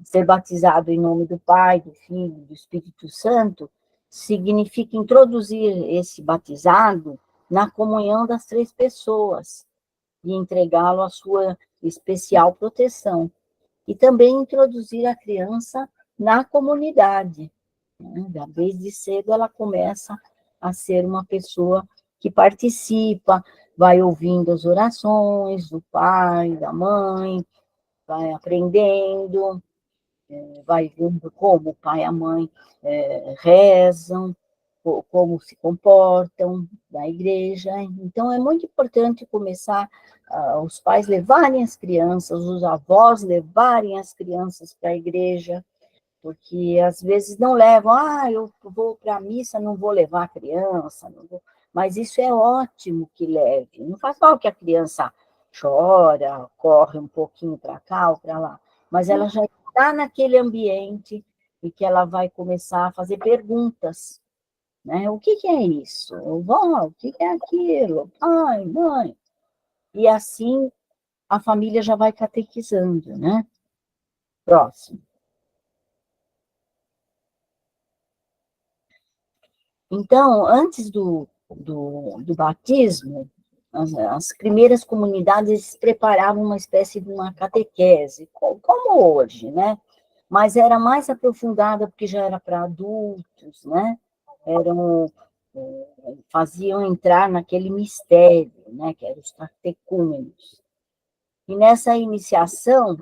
Ser batizado em nome do Pai, do Filho, do Espírito Santo, significa introduzir esse batizado na comunhão das 3 pessoas e entregá-lo à sua especial proteção. E também introduzir a criança na comunidade, né? Desde cedo ela começa a ser uma pessoa que participa, vai ouvindo as orações do pai, da mãe, vai aprendendo, vai vendo como o pai e a mãe rezam, como se comportam na igreja. Então, é muito importante começar os pais levarem as crianças, os avós levarem as crianças para a igreja, porque às vezes não levam, eu vou para a missa, não vou levar a criança, não vou. Mas isso é ótimo que leve, não faz mal que a criança chora, corre um pouquinho para cá ou para lá, mas ela já está naquele ambiente e que ela vai começar a fazer perguntas, né? O que é isso? Vó, o que é aquilo? Pai, mãe. E assim a família já vai catequizando, né? Próximo. Então, antes do batismo, as primeiras comunidades preparavam uma espécie de uma catequese, como hoje, né? Mas era mais aprofundada, porque já era para adultos, né? Faziam entrar naquele mistério, né? Que eram os catecúmenos. E nessa iniciação,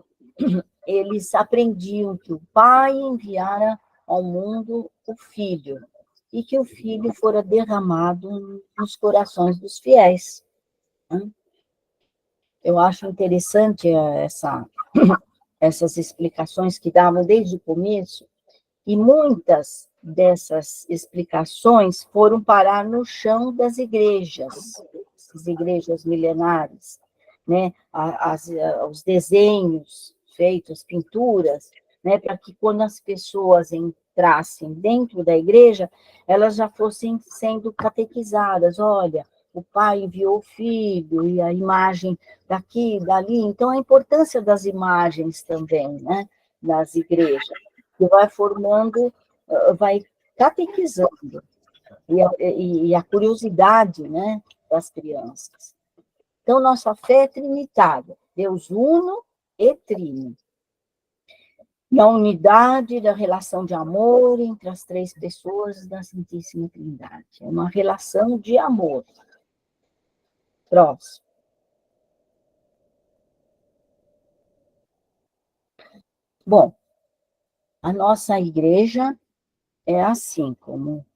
eles aprendiam que o Pai enviara ao mundo o Filho, e que o Filho fora derramado nos corações dos fiéis. Eu acho interessante essas explicações que davam desde o começo, e muitas dessas explicações foram parar no chão das igrejas, as igrejas milenares, né? Os desenhos feitos, pinturas, né? Para que quando as pessoas entrassem dentro da igreja, elas já fossem sendo catequizadas. Olha, o pai enviou o filho, e a imagem daqui, dali. Então, a importância das imagens também, né? Nas igrejas, que vai formando, vai catequizando, e a curiosidade, né? Das crianças. Então, nossa fé é trinitária, Deus uno e trino. Na unidade da relação de amor entre as 3 pessoas da Santíssima Trindade. É uma relação de amor. Próximo. Bom, a nossa igreja é assim, como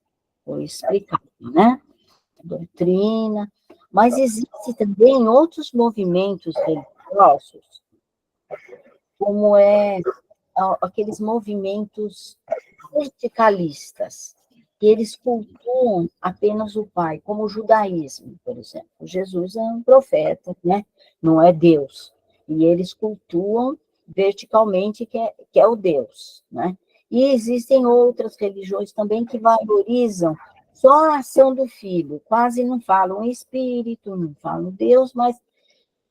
foi explicado, né? Doutrina, mas existe também outros movimentos religiosos, como aqueles movimentos verticalistas, que eles cultuam apenas o Pai, como o judaísmo, por exemplo. Jesus é um profeta, né? Não é Deus. E eles cultuam verticalmente que é o Deus, né? E existem outras religiões também que valorizam só a ação do Filho, quase não falam Espírito, não falam Deus, mas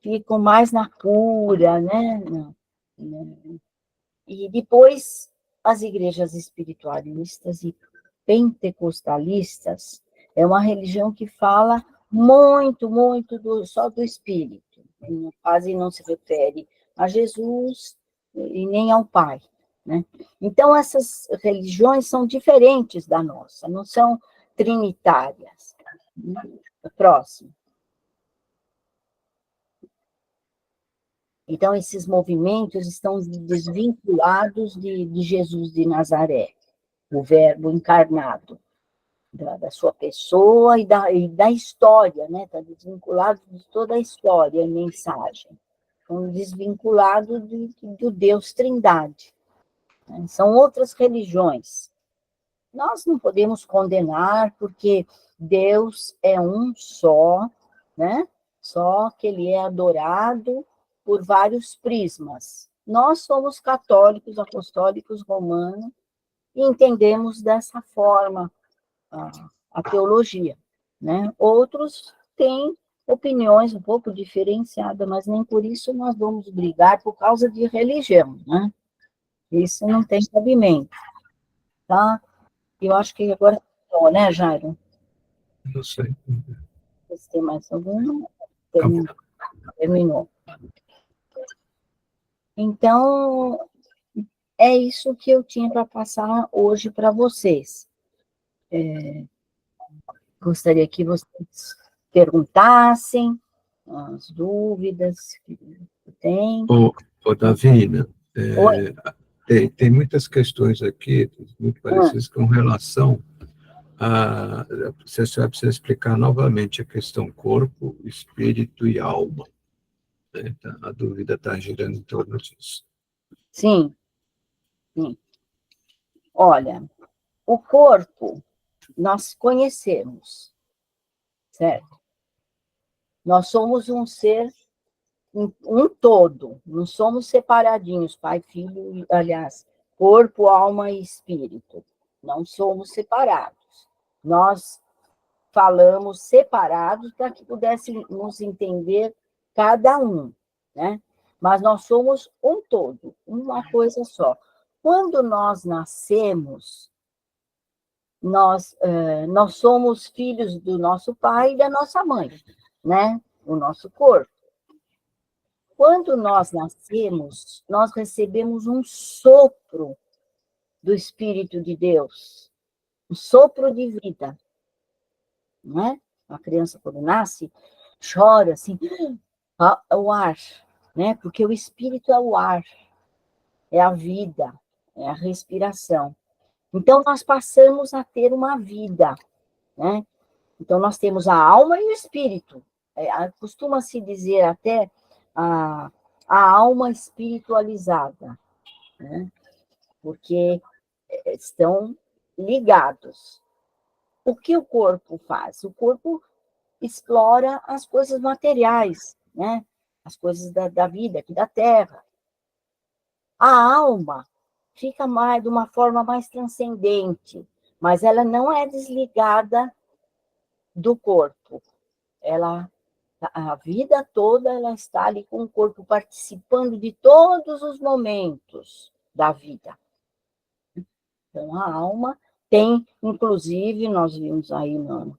ficam mais na cura, né? E depois, as igrejas espiritualistas e pentecostalistas é uma religião que fala muito, muito só do Espírito, quase não se refere a Jesus e nem ao Pai, né? Então, essas religiões são diferentes da nossa, não são trinitárias. Próximo. Então, esses movimentos estão desvinculados de Jesus de Nazaré, o Verbo encarnado, da sua pessoa e da história, né? Está desvinculado de toda a história e mensagem. Então, desvinculado do Deus Trindade, né? São outras religiões. Nós não podemos condenar, porque Deus é um só, né? Só que ele é adorado por vários prismas. Nós somos católicos, apostólicos, romanos, e entendemos dessa forma a teologia, né? Outros têm opiniões um pouco diferenciadas, mas nem por isso nós vamos brigar por causa de religião, né? Isso não tem cabimento, tá? Eu acho que agora, né, Jairo? Não sei. Se tem mais alguma? Terminou. Então, é isso que eu tinha para passar hoje para vocês. Gostaria que vocês perguntassem as dúvidas que têm. Ô Davina, tem muitas questões aqui, muito parecidas, com relação a... Você vai precisar explicar novamente a questão corpo, espírito e alma. Né? A dúvida está girando em torno disso. Sim. Sim. Olha, o corpo nós conhecemos, certo? Nós somos um ser, um todo, não somos separadinhos, pai, filho, aliás, corpo, alma e espírito. Não somos separados. Nós falamos separados para que pudéssemos entender cada um, né? Mas nós somos um todo, uma coisa só. Quando nós nascemos, nós somos filhos do nosso pai e da nossa mãe, né? O nosso corpo. Quando nós nascemos, nós recebemos um sopro do Espírito de Deus, um sopro de vida, né? A criança, quando nasce, chora assim, o ar, né? Porque o Espírito é o ar, é a vida, é a respiração. Então, nós passamos a ter uma vida, né? Então, nós temos a alma e o espírito. Costuma-se dizer até a alma espiritualizada, né? Porque estão ligados. O que o corpo faz? O corpo explora as coisas materiais, né? As coisas da vida aqui da Terra. A alma fica mais de uma forma mais transcendente, mas ela não é desligada do corpo. A vida toda ela está ali com o corpo participando de todos os momentos da vida. Então, a alma tem, inclusive, nós vimos aí no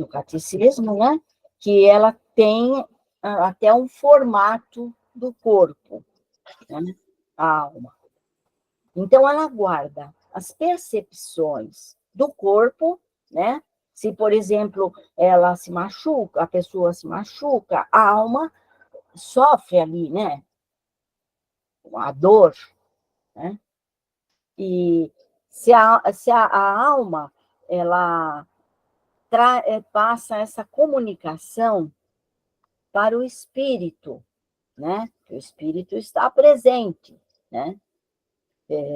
catecismo, né, que ela tem até um formato do corpo, né, a alma. Então, ela guarda as percepções do corpo, né? Se, por exemplo, ela se machuca, a pessoa se machuca, a alma sofre ali, né? A dor, né? E se a alma, ela passa essa comunicação para o espírito, né? O espírito está presente, né?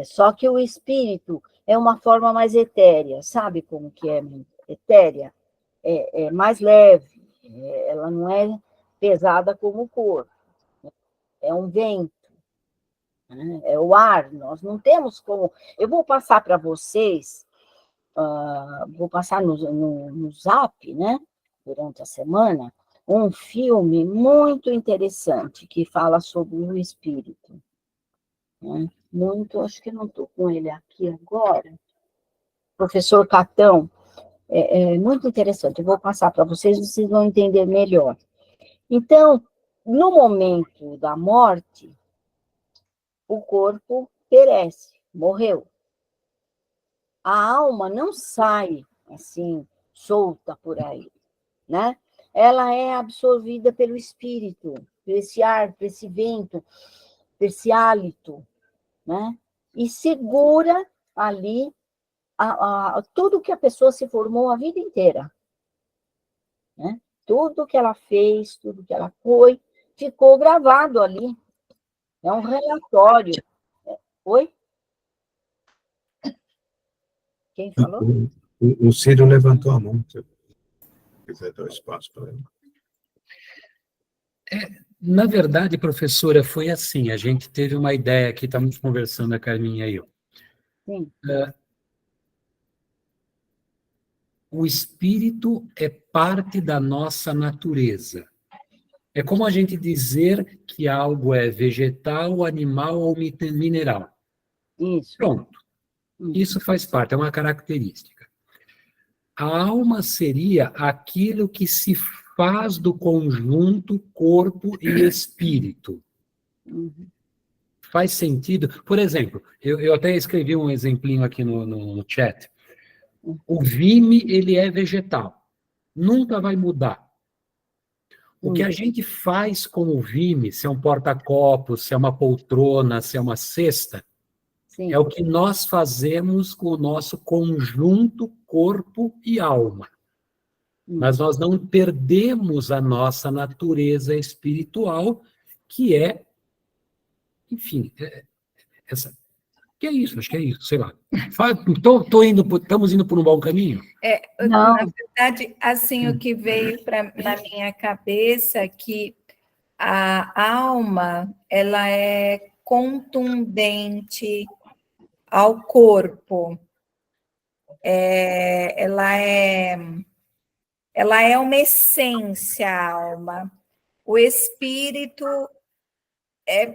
Só que o espírito é uma forma mais etérea, sabe como que é etérea? É mais leve, ela não é pesada como o corpo, é um vento, né? É o ar, nós não temos como... Eu vou passar para vocês, vou passar no Zap, né, durante a semana, um filme muito interessante que fala sobre o espírito, né? Muito, acho que não estou com ele aqui agora, professor Catão, é muito interessante, eu vou passar para vocês, vocês vão entender melhor. Então, no momento da morte, o corpo perece, morreu. A alma não sai, assim, solta por aí, né? Ela é absorvida pelo espírito, por esse ar, por esse vento, por esse hálito, né? E segura ali tudo que a pessoa se formou a vida inteira, né? Tudo que ela fez, tudo que ela foi, ficou gravado ali, É um relatório. Oi? Quem falou? O Ciro levantou a mão, se quiser dar espaço para ele. Na verdade, professora, foi assim, a gente teve uma ideia aqui, estamos conversando, a Carminha e eu. Sim. O espírito é parte da nossa natureza. É como a gente dizer que algo é vegetal, animal ou mineral. Isso. Pronto. Isso faz parte, é uma característica. A alma seria aquilo que se faz do conjunto corpo e espírito. Faz sentido? Por exemplo, eu até escrevi um exemplinho aqui no chat. O vime, ele é vegetal. Nunca vai mudar. O que a gente faz com o vime, se é um porta-copos, se é uma poltrona, se é uma cesta, é o que nós fazemos com o nosso conjunto corpo e alma. Mas nós não perdemos a nossa natureza espiritual, que é, enfim, que é isso, acho que é isso, sei lá. Estamos indo por um bom caminho? Não. Na verdade, assim, o que veio na minha cabeça é que a alma, ela é contundente ao corpo. Ela é uma essência, a alma. O espírito A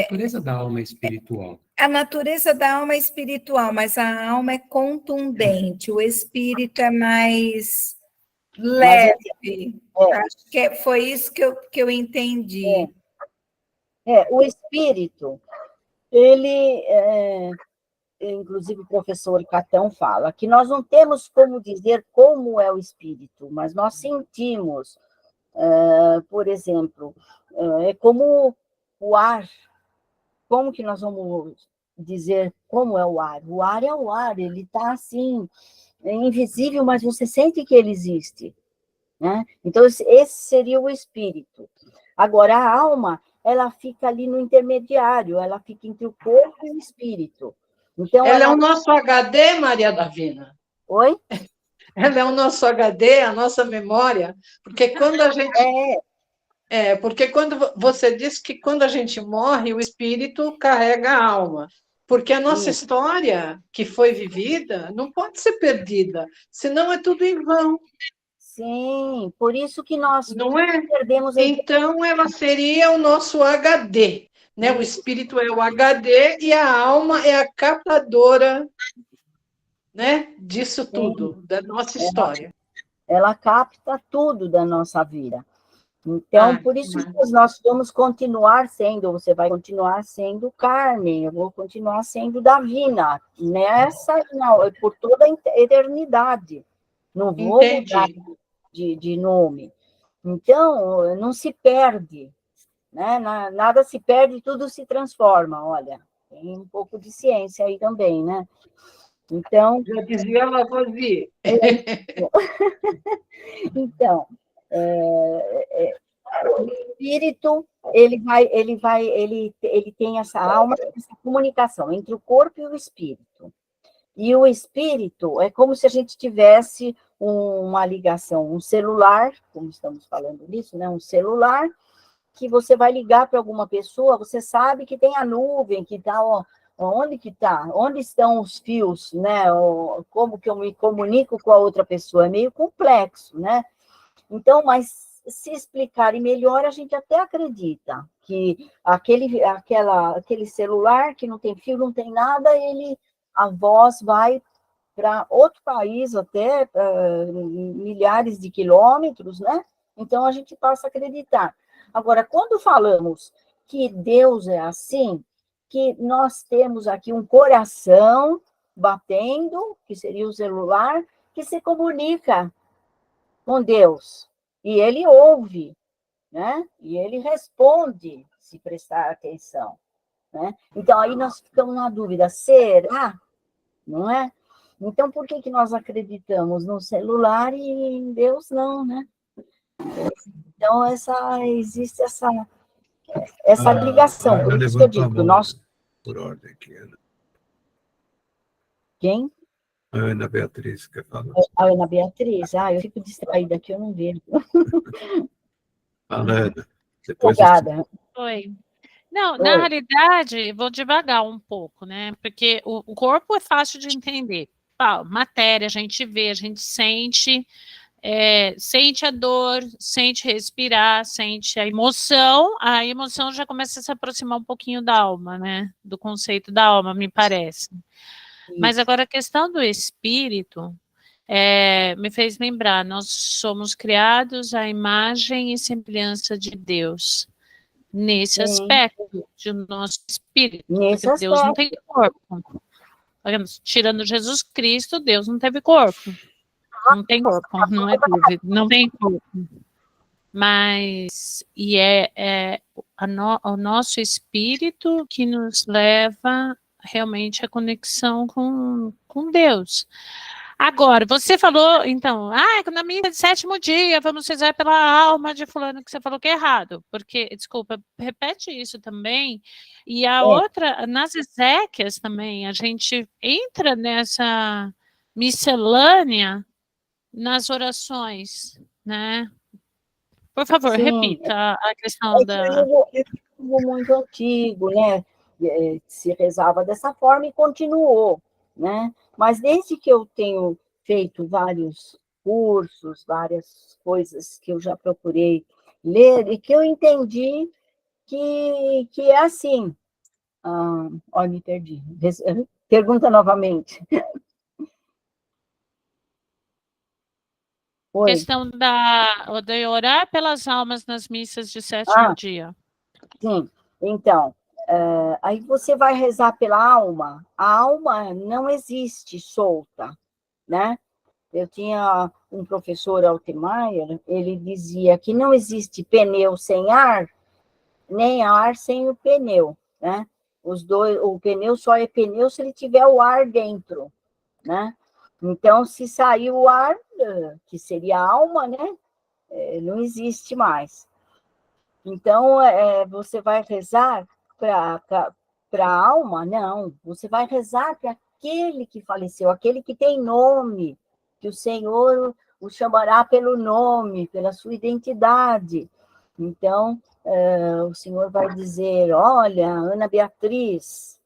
natureza da alma é espiritual. A natureza da alma é espiritual, mas a alma é contundente, o espírito é mais leve. Acho que foi isso que eu entendi. O espírito, ele, inclusive o professor Catão fala, que nós não temos como dizer como é o espírito, mas nós sentimos, por exemplo, é como o ar. Como que nós vamos dizer como é o ar? O ar é o ar, ele está assim, é invisível, mas você sente que ele existe, né? Então, esse seria o espírito. Agora, a alma, ela fica ali no intermediário, ela fica entre o corpo e o espírito. Então, ela é o nosso HD, Maria Davina. Oi? Ela é o nosso HD, a nossa memória, porque quando a gente... porque quando você diz que quando a gente morre, o espírito carrega a alma. Porque a nossa história que foi vivida não pode ser perdida, senão é tudo em vão. Sim, por isso que nós não perdemos... Então, ela seria o nosso HD. Né? O espírito é o HD e a alma é a captadora, né, disso tudo, da nossa história. Ela capta tudo da nossa vida. Então, por isso que nós vamos continuar sendo, você vai continuar sendo Carmen, eu vou continuar sendo Davina, por toda a eternidade. Não vou mudar de nome. Então, não se perde, né? Nada se perde, tudo se transforma, olha. Tem um pouco de ciência aí também, né? Então... Já dizia Lavoisier. Então, o espírito, ele tem essa alma, essa comunicação entre o corpo e o espírito. E o espírito é como se a gente tivesse uma ligação, um celular, como estamos falando nisso, né? Um celular, que você vai ligar para alguma pessoa, você sabe que tem a nuvem, que está... Onde que está? Onde estão os fios, né? Como que eu me comunico com a outra pessoa? É meio complexo, né? Então, mas se explicarem melhor, a gente até acredita que aquele celular que não tem fio, não tem nada, a voz vai para outro país, até milhares de quilômetros, né? Então, a gente passa a acreditar. Agora, quando falamos que Deus é assim, que nós temos aqui um coração batendo, que seria o celular, que se comunica com Deus. E ele ouve, né? E ele responde, se prestar atenção, né? Então, aí nós ficamos na dúvida, será? Não é? Então, por que nós acreditamos no celular e em Deus não, né? Então, existe essa ligação, por isso que eu digo, nós... Por ordem aqui, Ana. Quem? A Ana Beatriz quer falar. A Ana Beatriz, eu fico distraída aqui, eu não vejo. Fala, Ana. Depois Oi. Não, na realidade, vou devagar um pouco, né? Porque o corpo é fácil de entender. Matéria, a gente vê, a gente sente, sente a dor, sente respirar, sente a emoção já começa a se aproximar um pouquinho da alma, né? Do conceito da alma, me parece. Mas agora a questão do espírito me fez lembrar, nós somos criados à imagem e semelhança de Deus. Nesse aspecto de nosso espírito, porque Deus não tem corpo. Tirando Jesus Cristo, Deus não teve corpo. Não tem corpo, não é dúvida, não tem corpo. Mas, o nosso espírito que nos leva realmente à conexão com Deus. Agora, você falou, então, na missa de 7º dia, vamos rezar pela alma de fulano, que você falou que é errado, porque, desculpa, repete isso também, e a outra, nas exéquias também, a gente entra nessa miscelânea nas orações, né? Por favor, repita a questão da... É muito antigo, né? Se rezava dessa forma e continuou, né? Mas desde que eu tenho feito vários cursos, várias coisas que eu já procurei ler, e que eu entendi que é assim. Olha, me perdi. Pergunta novamente. Oi. Questão de orar pelas almas nas missas de 7º dia. Sim, então... aí você vai rezar pela alma, a alma não existe solta, né? Eu tinha um professor, Altemeyer, ele dizia que não existe pneu sem ar, nem ar sem o pneu, né? O pneu só é pneu se ele tiver o ar dentro, né? Então, se sair o ar, que seria a alma, né? Não existe mais. Então, você vai rezar para a alma? Não, você vai rezar para aquele que faleceu, aquele que tem nome, que o Senhor o chamará pelo nome, pela sua identidade. Então, o Senhor vai dizer, olha, Ana Beatriz,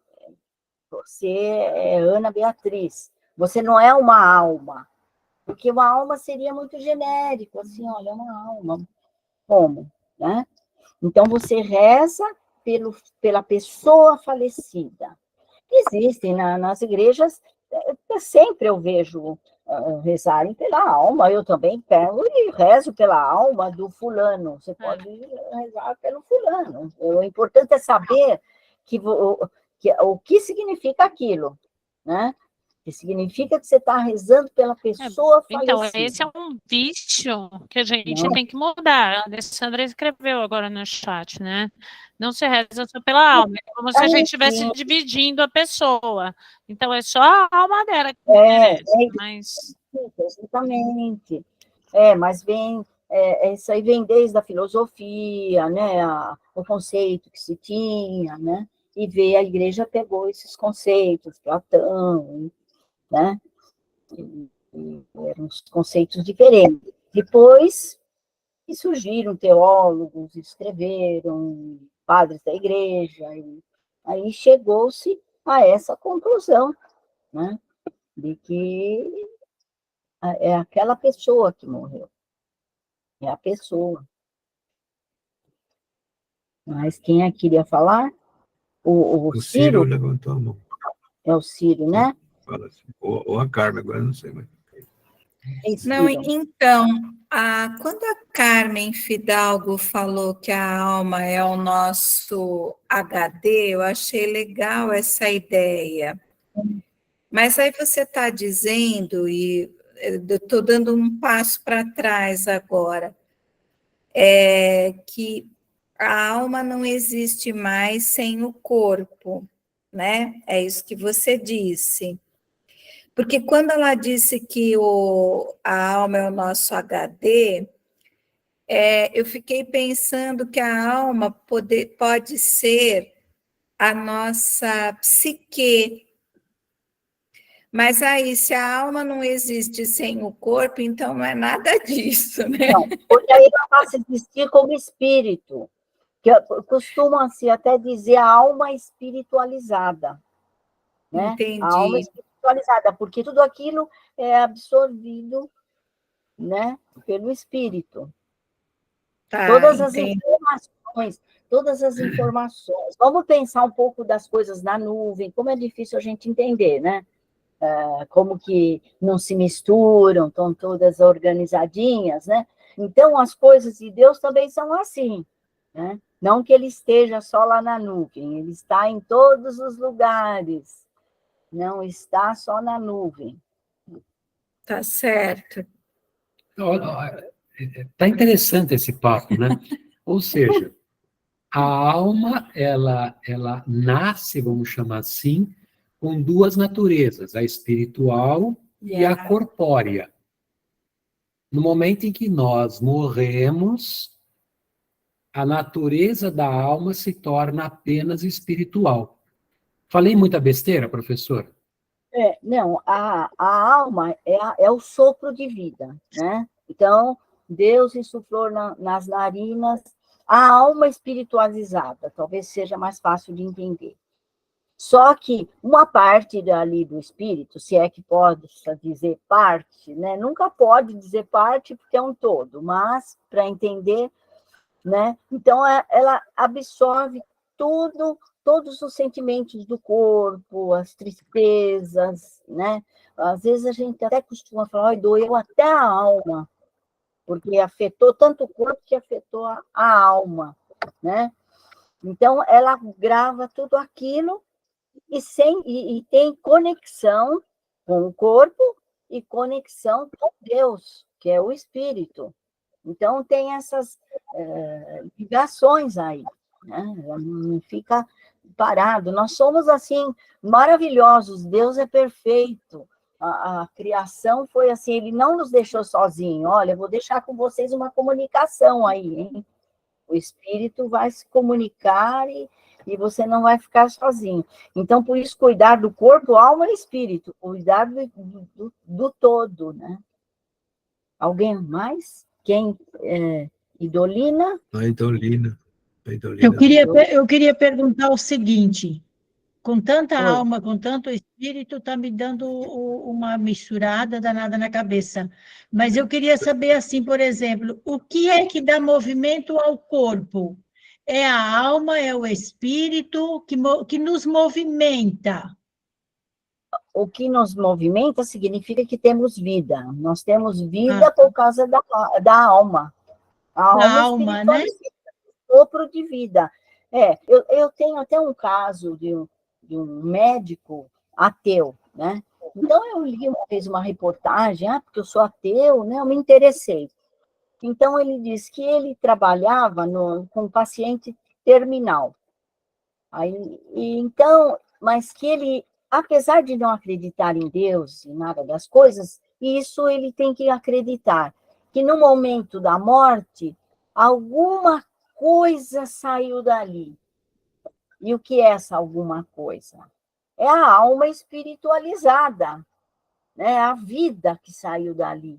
você é Ana Beatriz, você não é uma alma, porque uma alma seria muito genérico, assim, olha, uma alma, como, né? Então, você reza pela pessoa falecida. Existem nas igrejas, sempre eu vejo rezarem pela alma, eu também pego e rezo pela alma do fulano, você pode rezar pelo fulano. O importante é saber o que significa aquilo, né? Que significa que você está rezando pela pessoa falecida. Então, esse é um vício que a gente tem que mudar. A Alessandra escreveu agora no chat, né? Não se reza só pela alma, é como se a gente estivesse dividindo a pessoa. Então, é só a alma dela que merece, mas... Exatamente. Mas isso aí vem desde a filosofia, né? O conceito que se tinha, né? E a igreja pegou esses conceitos, Platão, né? Eram uns conceitos diferentes. Depois surgiram teólogos, escreveram, padres da igreja, e aí chegou-se a essa conclusão, né? De que é aquela pessoa que morreu. É a pessoa. Mas quem é que queria falar? O Ciro levantou a mão. É o Ciro, né? Fala assim. Ou a Carmen, agora não sei mais. Não, então, quando a Carmen Fidalgo falou que a alma é o nosso HD, eu achei legal essa ideia. Mas aí você está dizendo, e eu estou dando um passo para trás agora, que a alma não existe mais sem o corpo, né? É isso que você disse. Porque quando ela disse que a alma é o nosso HD, eu fiquei pensando que a alma pode ser a nossa psique. Mas aí, se a alma não existe sem o corpo, então não é nada disso, né? Não, porque aí ela passa a existir como espírito, que costuma-se até dizer a alma espiritualizada, né? Entendi. A alma espiritualizada, porque tudo aquilo é absorvido, né, pelo espírito. Tá, Todas as entendi. informações. Vamos pensar um pouco das coisas na nuvem, como é difícil a gente entender, né? Como que não se misturam, estão todas organizadinhas, né? Então, as coisas de Deus também são assim, né? Não que ele esteja só lá na nuvem, ele está em todos os lugares, não está só na nuvem. Tá certo. Tá interessante esse papo, né? Ou seja, a alma, ela nasce, vamos chamar assim, com duas naturezas, a espiritual e a corpórea. No momento em que nós morremos, a natureza da alma se torna apenas espiritual. Falei muita besteira, professor? Não, a alma é o sopro de vida, né? Então, Deus insuflou nas narinas a alma espiritualizada, talvez seja mais fácil de entender. Só que uma parte ali do espírito, se é que pode dizer parte, né? Nunca pode dizer parte porque é um todo, mas para entender, né? Então ela absorve todos os sentimentos do corpo, as tristezas, né? Às vezes a gente até costuma falar, doeu até a alma, porque afetou tanto o corpo que afetou a alma, né? Então ela grava tudo aquilo e tem conexão com o corpo e conexão com Deus, que é o espírito. Então, tem essas ligações aí, né? Não fica parado. Nós somos, assim, maravilhosos, Deus é perfeito. A criação foi assim, ele não nos deixou sozinhos. Olha, eu vou deixar com vocês uma comunicação aí, hein? O espírito vai se comunicar e você não vai ficar sozinho. Então, por isso, cuidar do corpo, alma e espírito, cuidar do todo, né? Alguém mais? Quem? Idolina? A Idolina. Eu queria perguntar o seguinte: com tanta Oi. alma, com tanto espírito, está me dando uma misturada danada na cabeça. Mas eu queria saber, assim, por exemplo, o que é que dá movimento ao corpo? É a alma, é o espírito que nos movimenta. O que nos movimenta significa que temos vida. Nós temos vida por causa da alma. A alma né? Sopro de vida. Eu tenho até um caso de um médico ateu, né? Então, eu li uma vez uma reportagem, porque eu sou ateu, né? Eu me interessei. Então, ele disse que ele trabalhava com paciente terminal. Mas que ele, apesar de não acreditar em Deus e nada das coisas, isso ele tem que acreditar, que no momento da morte, alguma coisa saiu dali. E o que é essa alguma coisa? É a alma espiritualizada, né? A vida que saiu dali.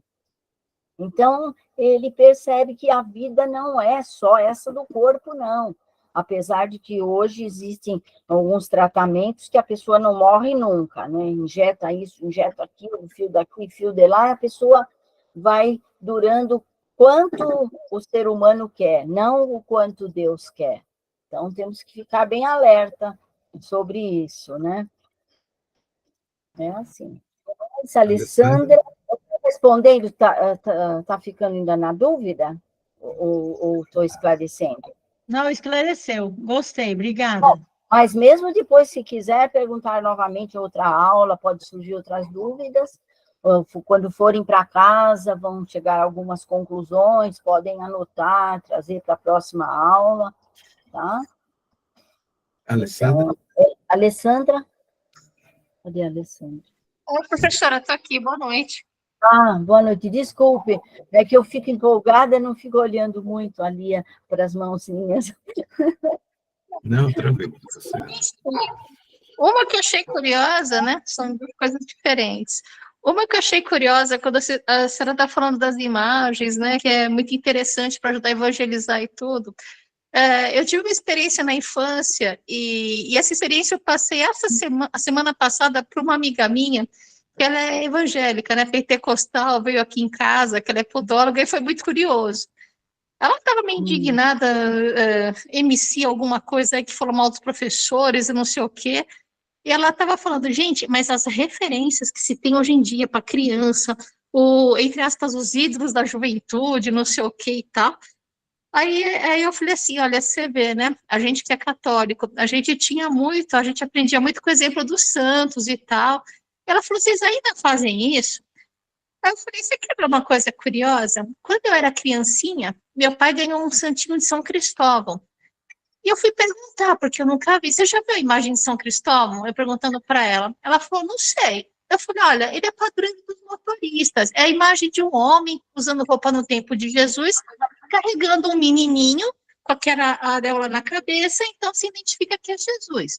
Então, ele percebe que a vida não é só essa do corpo, não. Apesar de que hoje existem alguns tratamentos que a pessoa não morre nunca, né? Injeta isso, injeta aquilo, fio daqui, fio de lá, e a pessoa vai durando quanto o ser humano quer, não o quanto Deus quer. Então, temos que ficar bem alerta sobre isso, né? É assim. Alessandra, respondendo, está ficando ainda na dúvida? Ou estou esclarecendo? Não, esclareceu. Gostei, obrigada. Bom, mas mesmo depois, se quiser perguntar novamente outra aula, pode surgir outras dúvidas. Quando forem para casa, vão chegar a algumas conclusões, podem anotar, trazer para a próxima aula, tá? Alessandra? Então, Alessandra? Cadê a Alessandra? Oi, professora, estou aqui, boa noite. Ah, boa noite. Desculpe, é que eu fico empolgada e não fico olhando muito ali para as mãozinhas. Não, tranquilo. Uma que eu achei curiosa, né? São duas coisas diferentes. Uma que eu achei curiosa, quando a senhora está falando das imagens, né? Que é muito interessante para ajudar a evangelizar e tudo. Eu tive uma experiência na infância, e essa experiência eu passei a semana passada para uma amiga minha, que ela é evangélica, né? Pentecostal, veio aqui em casa, que ela é podóloga, e foi muito curioso. Ela estava meio indignada, MC alguma coisa aí que falou mal dos professores e não sei o quê. E ela estava falando, gente, mas as referências que se tem hoje em dia para criança, entre aspas, os ídolos da juventude, não sei o quê e tal. Aí eu falei assim, olha, você vê, né? A gente que é católico, a gente aprendia muito com o exemplo dos santos e tal. Ela falou, vocês ainda fazem isso? Aí eu falei, você quer ver uma coisa curiosa? Quando eu era criancinha, meu pai ganhou um santinho de São Cristóvão. E eu fui perguntar, porque eu nunca vi. Você já viu a imagem de São Cristóvão? Eu perguntando para ela. Ela falou, não sei. Eu falei, olha, ele é padrão dos motoristas. É a imagem de um homem usando roupa no tempo de Jesus, carregando um menininho com aquela areola na cabeça, então se identifica que é Jesus.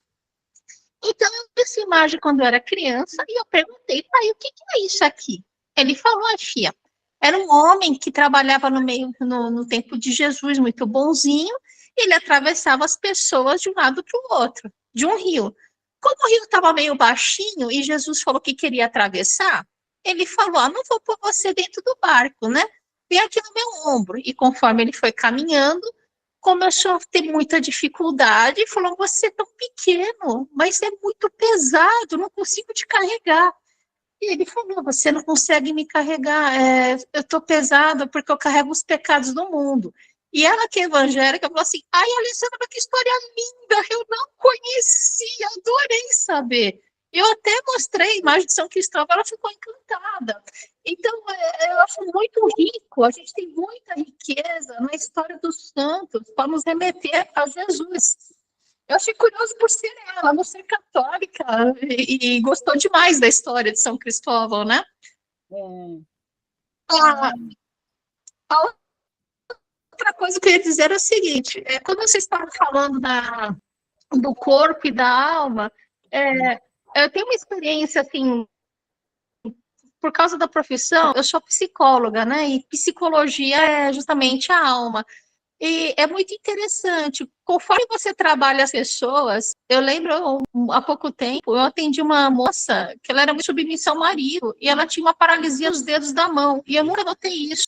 Então, eu vi essa imagem quando eu era criança e eu perguntei, pai, o que é isso aqui? Ele falou, filha, era um homem que trabalhava no tempo de Jesus, muito bonzinho, e ele atravessava as pessoas de um lado para o outro, de um rio. Como o rio estava meio baixinho e Jesus falou que queria atravessar, ele falou, não vou pôr você dentro do barco, né? Vem aqui no meu ombro. E conforme ele foi caminhando, começou a ter muita dificuldade e falou, você é tão pequeno, mas é muito pesado, não consigo te carregar. E ele falou, você não consegue me carregar, eu estou pesado porque eu carrego os pecados do mundo. E ela, que é evangélica, falou assim, ai, Alessandra, que história linda, eu não conhecia, adorei saber. Eu até mostrei a imagem de São Cristóvão, ela ficou encantada. Então, eu acho muito rico, a gente tem muita riqueza na história dos santos para nos remeter a Jesus. Eu achei curioso por ser ela, não ser católica, e gostou demais da história de São Cristóvão, né? A outra coisa que eu ia dizer é o seguinte, quando vocês estavam falando do corpo e da alma, eu tenho uma experiência, assim, por causa da profissão, eu sou psicóloga, né? E psicologia é justamente a alma. E é muito interessante, conforme você trabalha as pessoas, eu lembro, há pouco tempo, eu atendi uma moça que ela era muito submissa ao marido, e ela tinha uma paralisia nos dedos da mão, e eu nunca notei isso.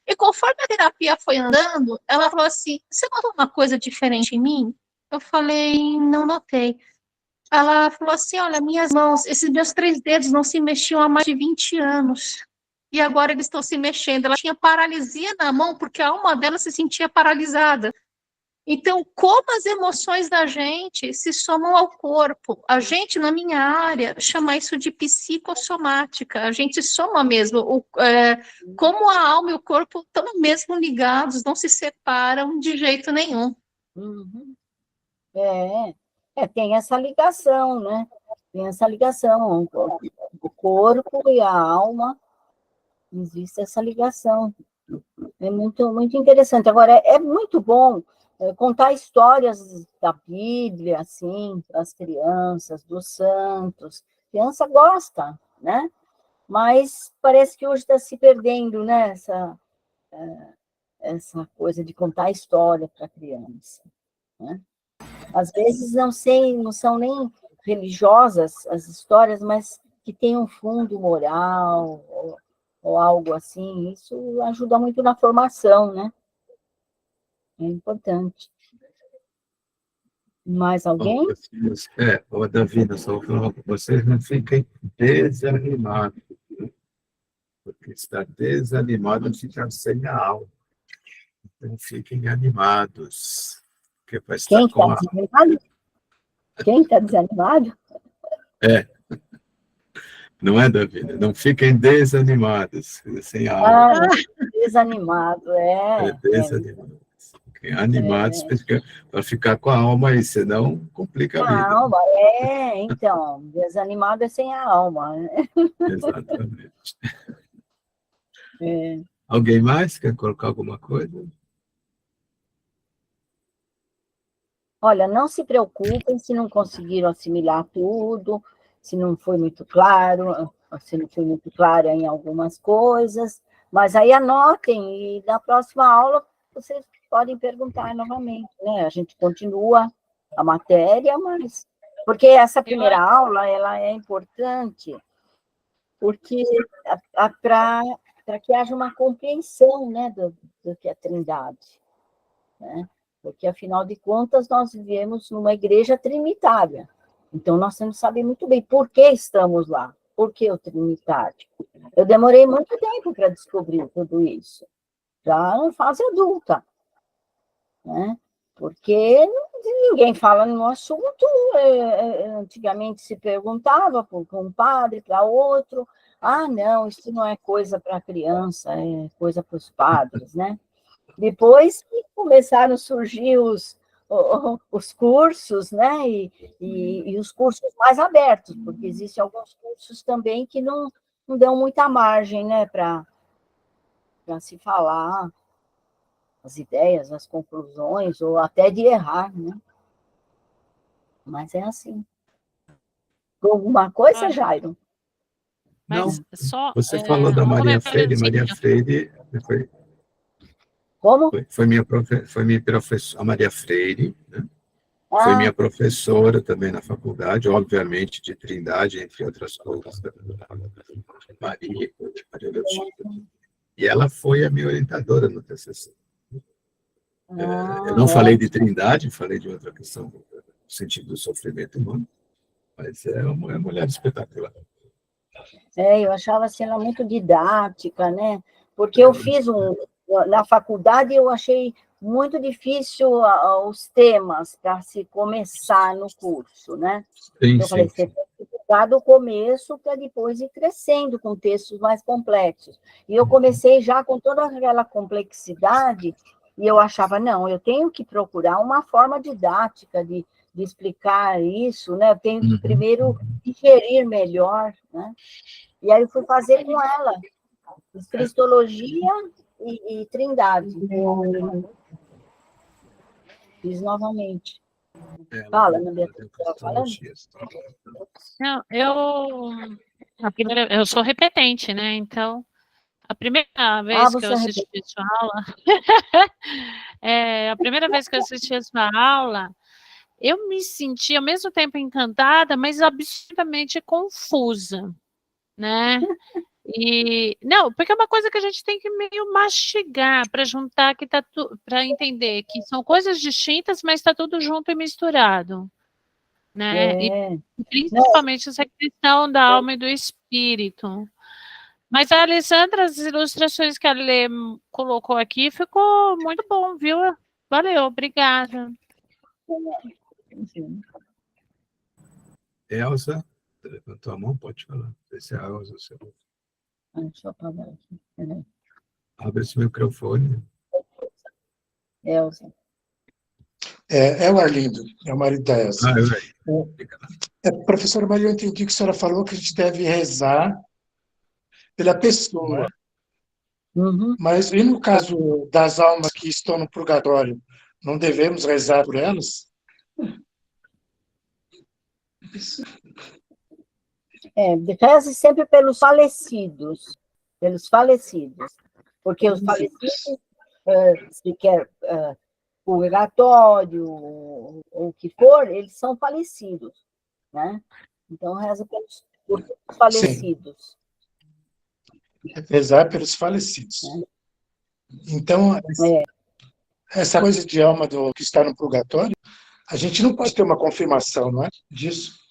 E conforme a terapia foi andando, ela falou assim, você notou uma coisa diferente em mim? Eu falei, não notei. Ela falou assim, olha, minhas mãos, esses meus 3 dedos não se mexiam há mais de 20 anos. E agora eles estão se mexendo. Ela tinha paralisia na mão, porque a alma dela se sentia paralisada. Então, como as emoções da gente se somam ao corpo? A gente, na minha área, chama isso de psicossomática. A gente soma mesmo. Como a alma e o corpo estão mesmo ligados, não se separam de jeito nenhum. Uhum. Tem essa ligação, né? Tem essa ligação, o corpo e a alma, existe essa ligação. É muito, muito interessante. Agora, é muito bom contar histórias da Bíblia, assim, para as crianças, dos santos. A criança gosta, né? Mas parece que hoje está se perdendo, né? Essa coisa de contar história para a criança, né? Às vezes não são nem religiosas as histórias, mas que tem um fundo moral ou algo assim. Isso ajuda muito na formação, né? É importante. Mais alguém? Davi, eu só vou falar para vocês, não fiquem desanimados, porque estar desanimado é ficar sem a alma. Então, fiquem animados. Quem está desanimado? Quem está desanimado? Não é, Davi? Não fiquem desanimados, sem a alma. Desanimado, Desanimados. Fiquem animados para ficar com a alma aí, senão complica a vida. A alma, então, desanimado é sem a alma, né? Exatamente. Alguém mais quer colocar alguma coisa? Olha, não se preocupem se não conseguiram assimilar tudo, se não foi muito claro, se não foi muito clara em algumas coisas, mas aí anotem e na próxima aula vocês podem perguntar novamente, né? A gente continua a matéria, mas porque essa primeira aula ela é importante porque para que haja uma compreensão, né, do que é Trindade, né? Porque, afinal de contas, nós vivemos numa igreja trinitária. Então, nós temos que saber muito bem por que estamos lá, por que o trinitário. Eu demorei muito tempo para descobrir tudo isso, já na fase adulta, né? Porque ninguém fala no assunto, antigamente se perguntava para um padre, para outro, não, isso não é coisa para criança, é coisa para os padres, né? Depois que começaram a surgir os cursos, né? E os cursos mais abertos, porque existem alguns cursos também que não dão muita margem, né, para se falar as ideias, as conclusões, ou até de errar, né? Mas é assim. Alguma coisa, Jairo? Não, só, você falou da Maria Freire. Maria Freire Como? Foi minha professora, a Maria Freire, né? Foi minha professora também na faculdade, obviamente de Trindade, entre outras coisas, Maria Leotina. E ela foi a minha orientadora no TCC. Eu não falei de Trindade, falei de outra questão, no sentido do sofrimento humano, mas é uma mulher espetacular. Eu achava assim, ela muito didática, né? Porque eu fiz na faculdade, eu achei muito difícil os temas para se começar no curso, né? Sim, eu falei, você tem que pegar do começo para depois ir crescendo com textos mais complexos. E eu comecei já com toda aquela complexidade, e eu achava, não, eu tenho que procurar uma forma didática de explicar isso, né? Eu tenho que primeiro digerir melhor, né? E aí eu fui fazer com ela Cristologia e Trindade. Fiz novamente. Fala, Ana Beatriz, estava falando? Não, eu sou repetente, né? Então, a primeira vez que eu assisti a sua aula, a primeira vez que eu assisti a sua aula, eu me senti ao mesmo tempo encantada, mas absolutamente confusa, né? Não, porque é uma coisa que a gente tem que meio mastigar para juntar, que tá para entender que são coisas distintas, mas está tudo junto e misturado, né? E principalmente essa questão da alma e do espírito. Mas a Alessandra, as ilustrações que a Lê colocou aqui, ficou muito bom, viu? Valeu, obrigada. Elza, levantou a mão, pode falar. Esse é a Elza, seu. Deixa eu apagar aqui. Abre esse microfone. Elza. É o Arlindo, é o marido da Elza. Professora Maria, eu entendi que a senhora falou que a gente deve rezar pela pessoa. Mas e no caso das almas que estão no purgatório, não devemos rezar por elas? Reze sempre pelos falecidos, porque os falecidos, se quer purgatório, ou o que for, eles são falecidos, né? Então, reza pelos falecidos. Rezar pelos falecidos. Então, essa coisa de alma que está no purgatório, a gente não pode ter uma confirmação, não é? Disso.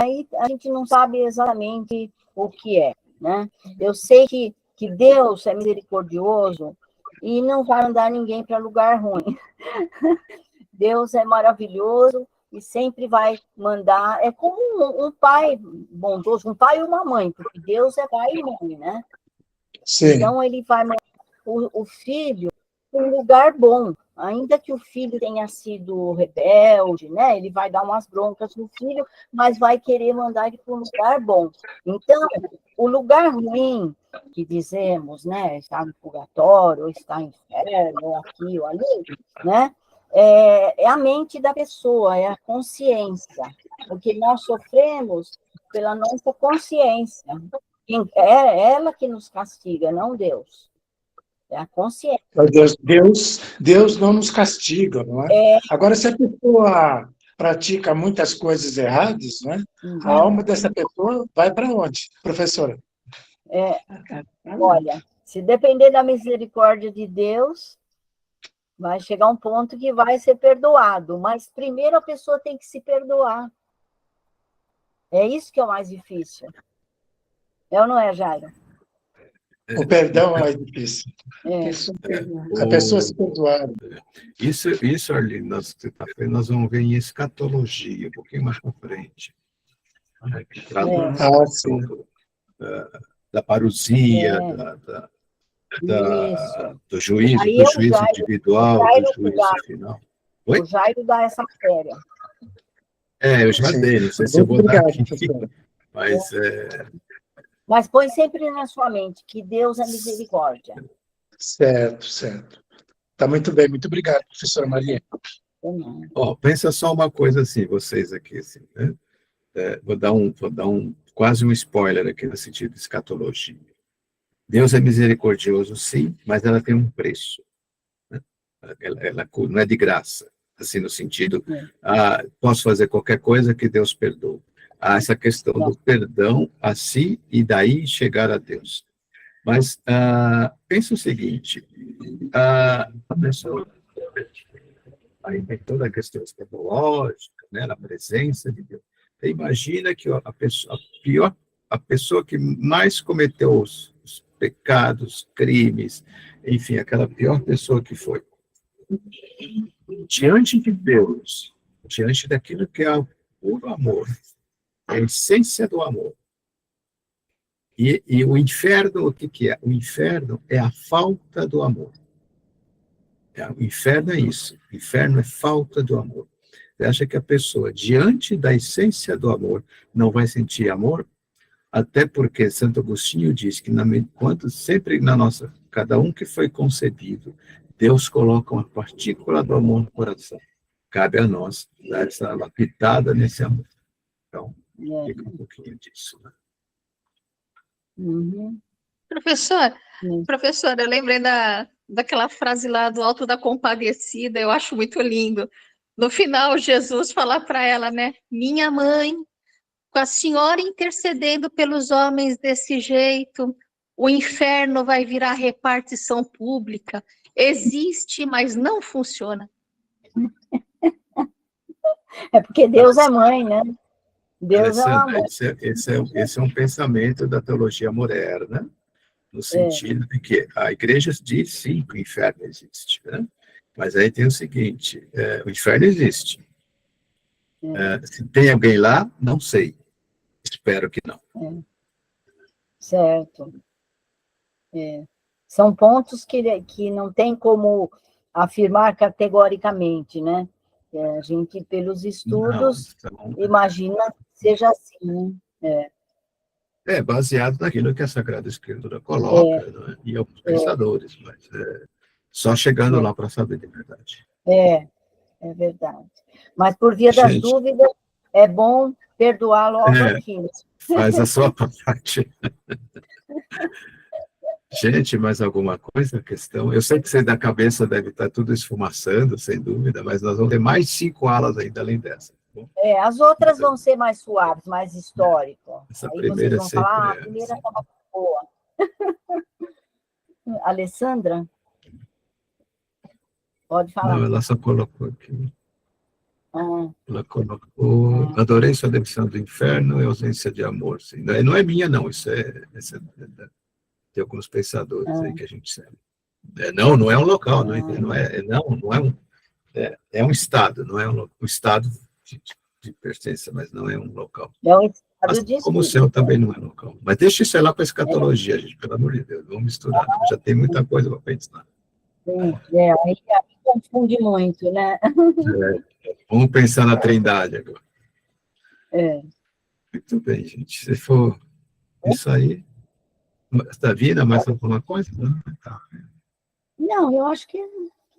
Aí a gente não sabe exatamente o que é, né? Eu sei que Deus é misericordioso e não vai mandar ninguém para lugar ruim. Deus é maravilhoso e sempre vai mandar. É como um pai bondoso, um pai e uma mãe, porque Deus é pai e mãe, né? Sim. Então, ele vai mandar o filho para um lugar bom, Ainda que o filho tenha sido rebelde, né? Ele vai dar umas broncas no filho, mas vai querer mandar ele para um lugar bom. Então, o lugar ruim que dizemos, né? Está no purgatório, ou está no inferno, ou aqui ou ali, né? É a mente da pessoa, é a consciência. Porque nós sofremos pela nossa consciência. É ela que nos castiga, não Deus. É a consciência. Deus não nos castiga, não é? Agora, se a pessoa pratica muitas coisas erradas, né? A alma dessa pessoa vai para onde, professora? Olha, se depender da misericórdia de Deus, vai chegar um ponto que vai ser perdoado, mas primeiro a pessoa tem que se perdoar. É isso que é o mais difícil. É ou não é, Jairo? O perdão é mais difícil. A pessoa se perdoar. Isso, Arlindo, nós vamos ver em escatologia, um pouquinho mais para frente. Que trata da parousia, do juízo individual, do juízo final. Oi? O Jairo dá essa matéria. Eu já dei, não sei se eu vou dar aqui, mas... Mas põe sempre na sua mente que Deus é misericórdia. Certo. Está muito bem, muito obrigado, professora Maria. Pensa só uma coisa assim, vocês aqui, assim, né? Vou dar quase um spoiler aqui no sentido de escatologia. Deus é misericordioso, sim, mas ela tem um preço. Né? Ela não é de graça, assim, no sentido, posso fazer qualquer coisa que Deus perdoe. Há essa questão do perdão a si e daí chegar a Deus. Mas pensa o seguinte, a pessoa, aí tem toda a questão escatológica, né, na presença de Deus. Você imagina que a pessoa que mais cometeu os pecados, crimes, enfim, aquela pior pessoa que foi, diante de Deus, diante daquilo que é o puro amor, a essência do amor. E o inferno, o que é? O inferno é a falta do amor. O inferno é isso. O inferno é falta do amor. Você acha que a pessoa, diante da essência do amor, não vai sentir amor? Até porque Santo Agostinho diz que sempre cada um que foi concebido, Deus coloca uma partícula do amor no coração. Cabe a nós dar essa lapitada nesse amor. Então, fica um pouquinho disso, né? Professor, eu lembrei daquela frase lá do Alto da Compadecida, eu acho muito lindo. No final, Jesus fala para ela, né? Minha mãe, com a senhora intercedendo pelos homens desse jeito, o inferno vai virar repartição pública. Existe, mas não funciona. É porque Deus é mãe, né? Deus é amor. Esse é um pensamento da teologia moderna, no sentido de que a igreja diz sim que o inferno existe, né? Mas aí tem o seguinte, o inferno existe. Se tem alguém lá, não sei. Espero que não. Certo. São pontos que não tem como afirmar categoricamente, né? A gente, pelos estudos, imagina que seja assim, né? Baseado naquilo que a Sagrada Escritura coloca, né? E alguns pensadores, mas só chegando lá para saber de verdade. É verdade. Mas por via das dúvidas, é bom perdoar logo aqui. Faz a sua parte. Gente, mais alguma coisa? Questão? Eu sei que você da cabeça deve estar tudo esfumaçando, sem dúvida, mas nós vamos ter mais 5 aulas ainda além dessa. As outras vão ser mais suaves, mais históricas. Essa aí primeira vocês vão falar, a primeira estava boa. Alessandra? Pode falar. Não, ela só colocou aqui. Ela colocou, adorei sua definição do inferno e ausência de amor. Sim. Não é minha, não, isso é de alguns pensadores aí que a gente sabe. Não é um local, é um estado, não é um estado de pertença, mas não é um local. É um estado de como o céu também não é local. Mas deixa isso aí lá para a escatologia, gente, pelo amor de Deus, vamos misturar, já tem muita coisa para pensar. Aí confunde muito, né? Vamos pensar na Trindade agora. Muito bem, gente. Se for isso aí, Davina, mais alguma coisa? Não, eu acho que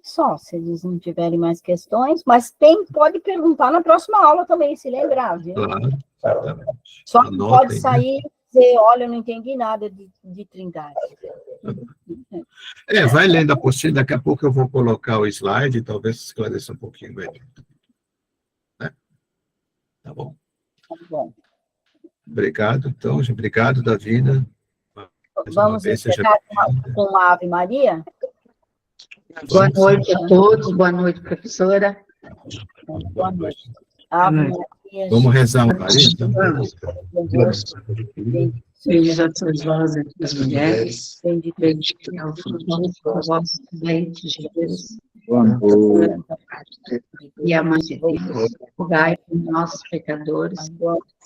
só, se eles não tiverem mais questões, mas pode perguntar na próxima aula também, se lembrar, viu? Claro, exatamente. Só não pode sair e dizer, olha, eu não entendi nada de Trindade. Vai lendo a apostila, daqui a pouco eu vou colocar o slide, talvez esclareça um pouquinho melhor. Tá bom? Tá bom. Obrigado, então, obrigado, Davina. Vamos encerrar com a Ave Maria? Boa noite a todos, boa noite, professora. Boa noite. Ave Maria. Vamos rezar uma Maria? Bendita sois vós entre as mulheres, bendito é o fruto do vosso ventre, Jesus. E a Mãe de Deus, rogai por nós, pecadores,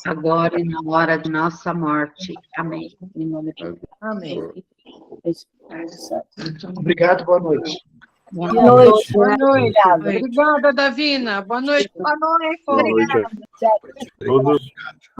agora e na hora de nossa morte. Amém. Em nome de Deus. Amém. Obrigado, boa noite. Boa noite. Boa noite. Obrigada, Davina. Boa noite. Boa noite a todos.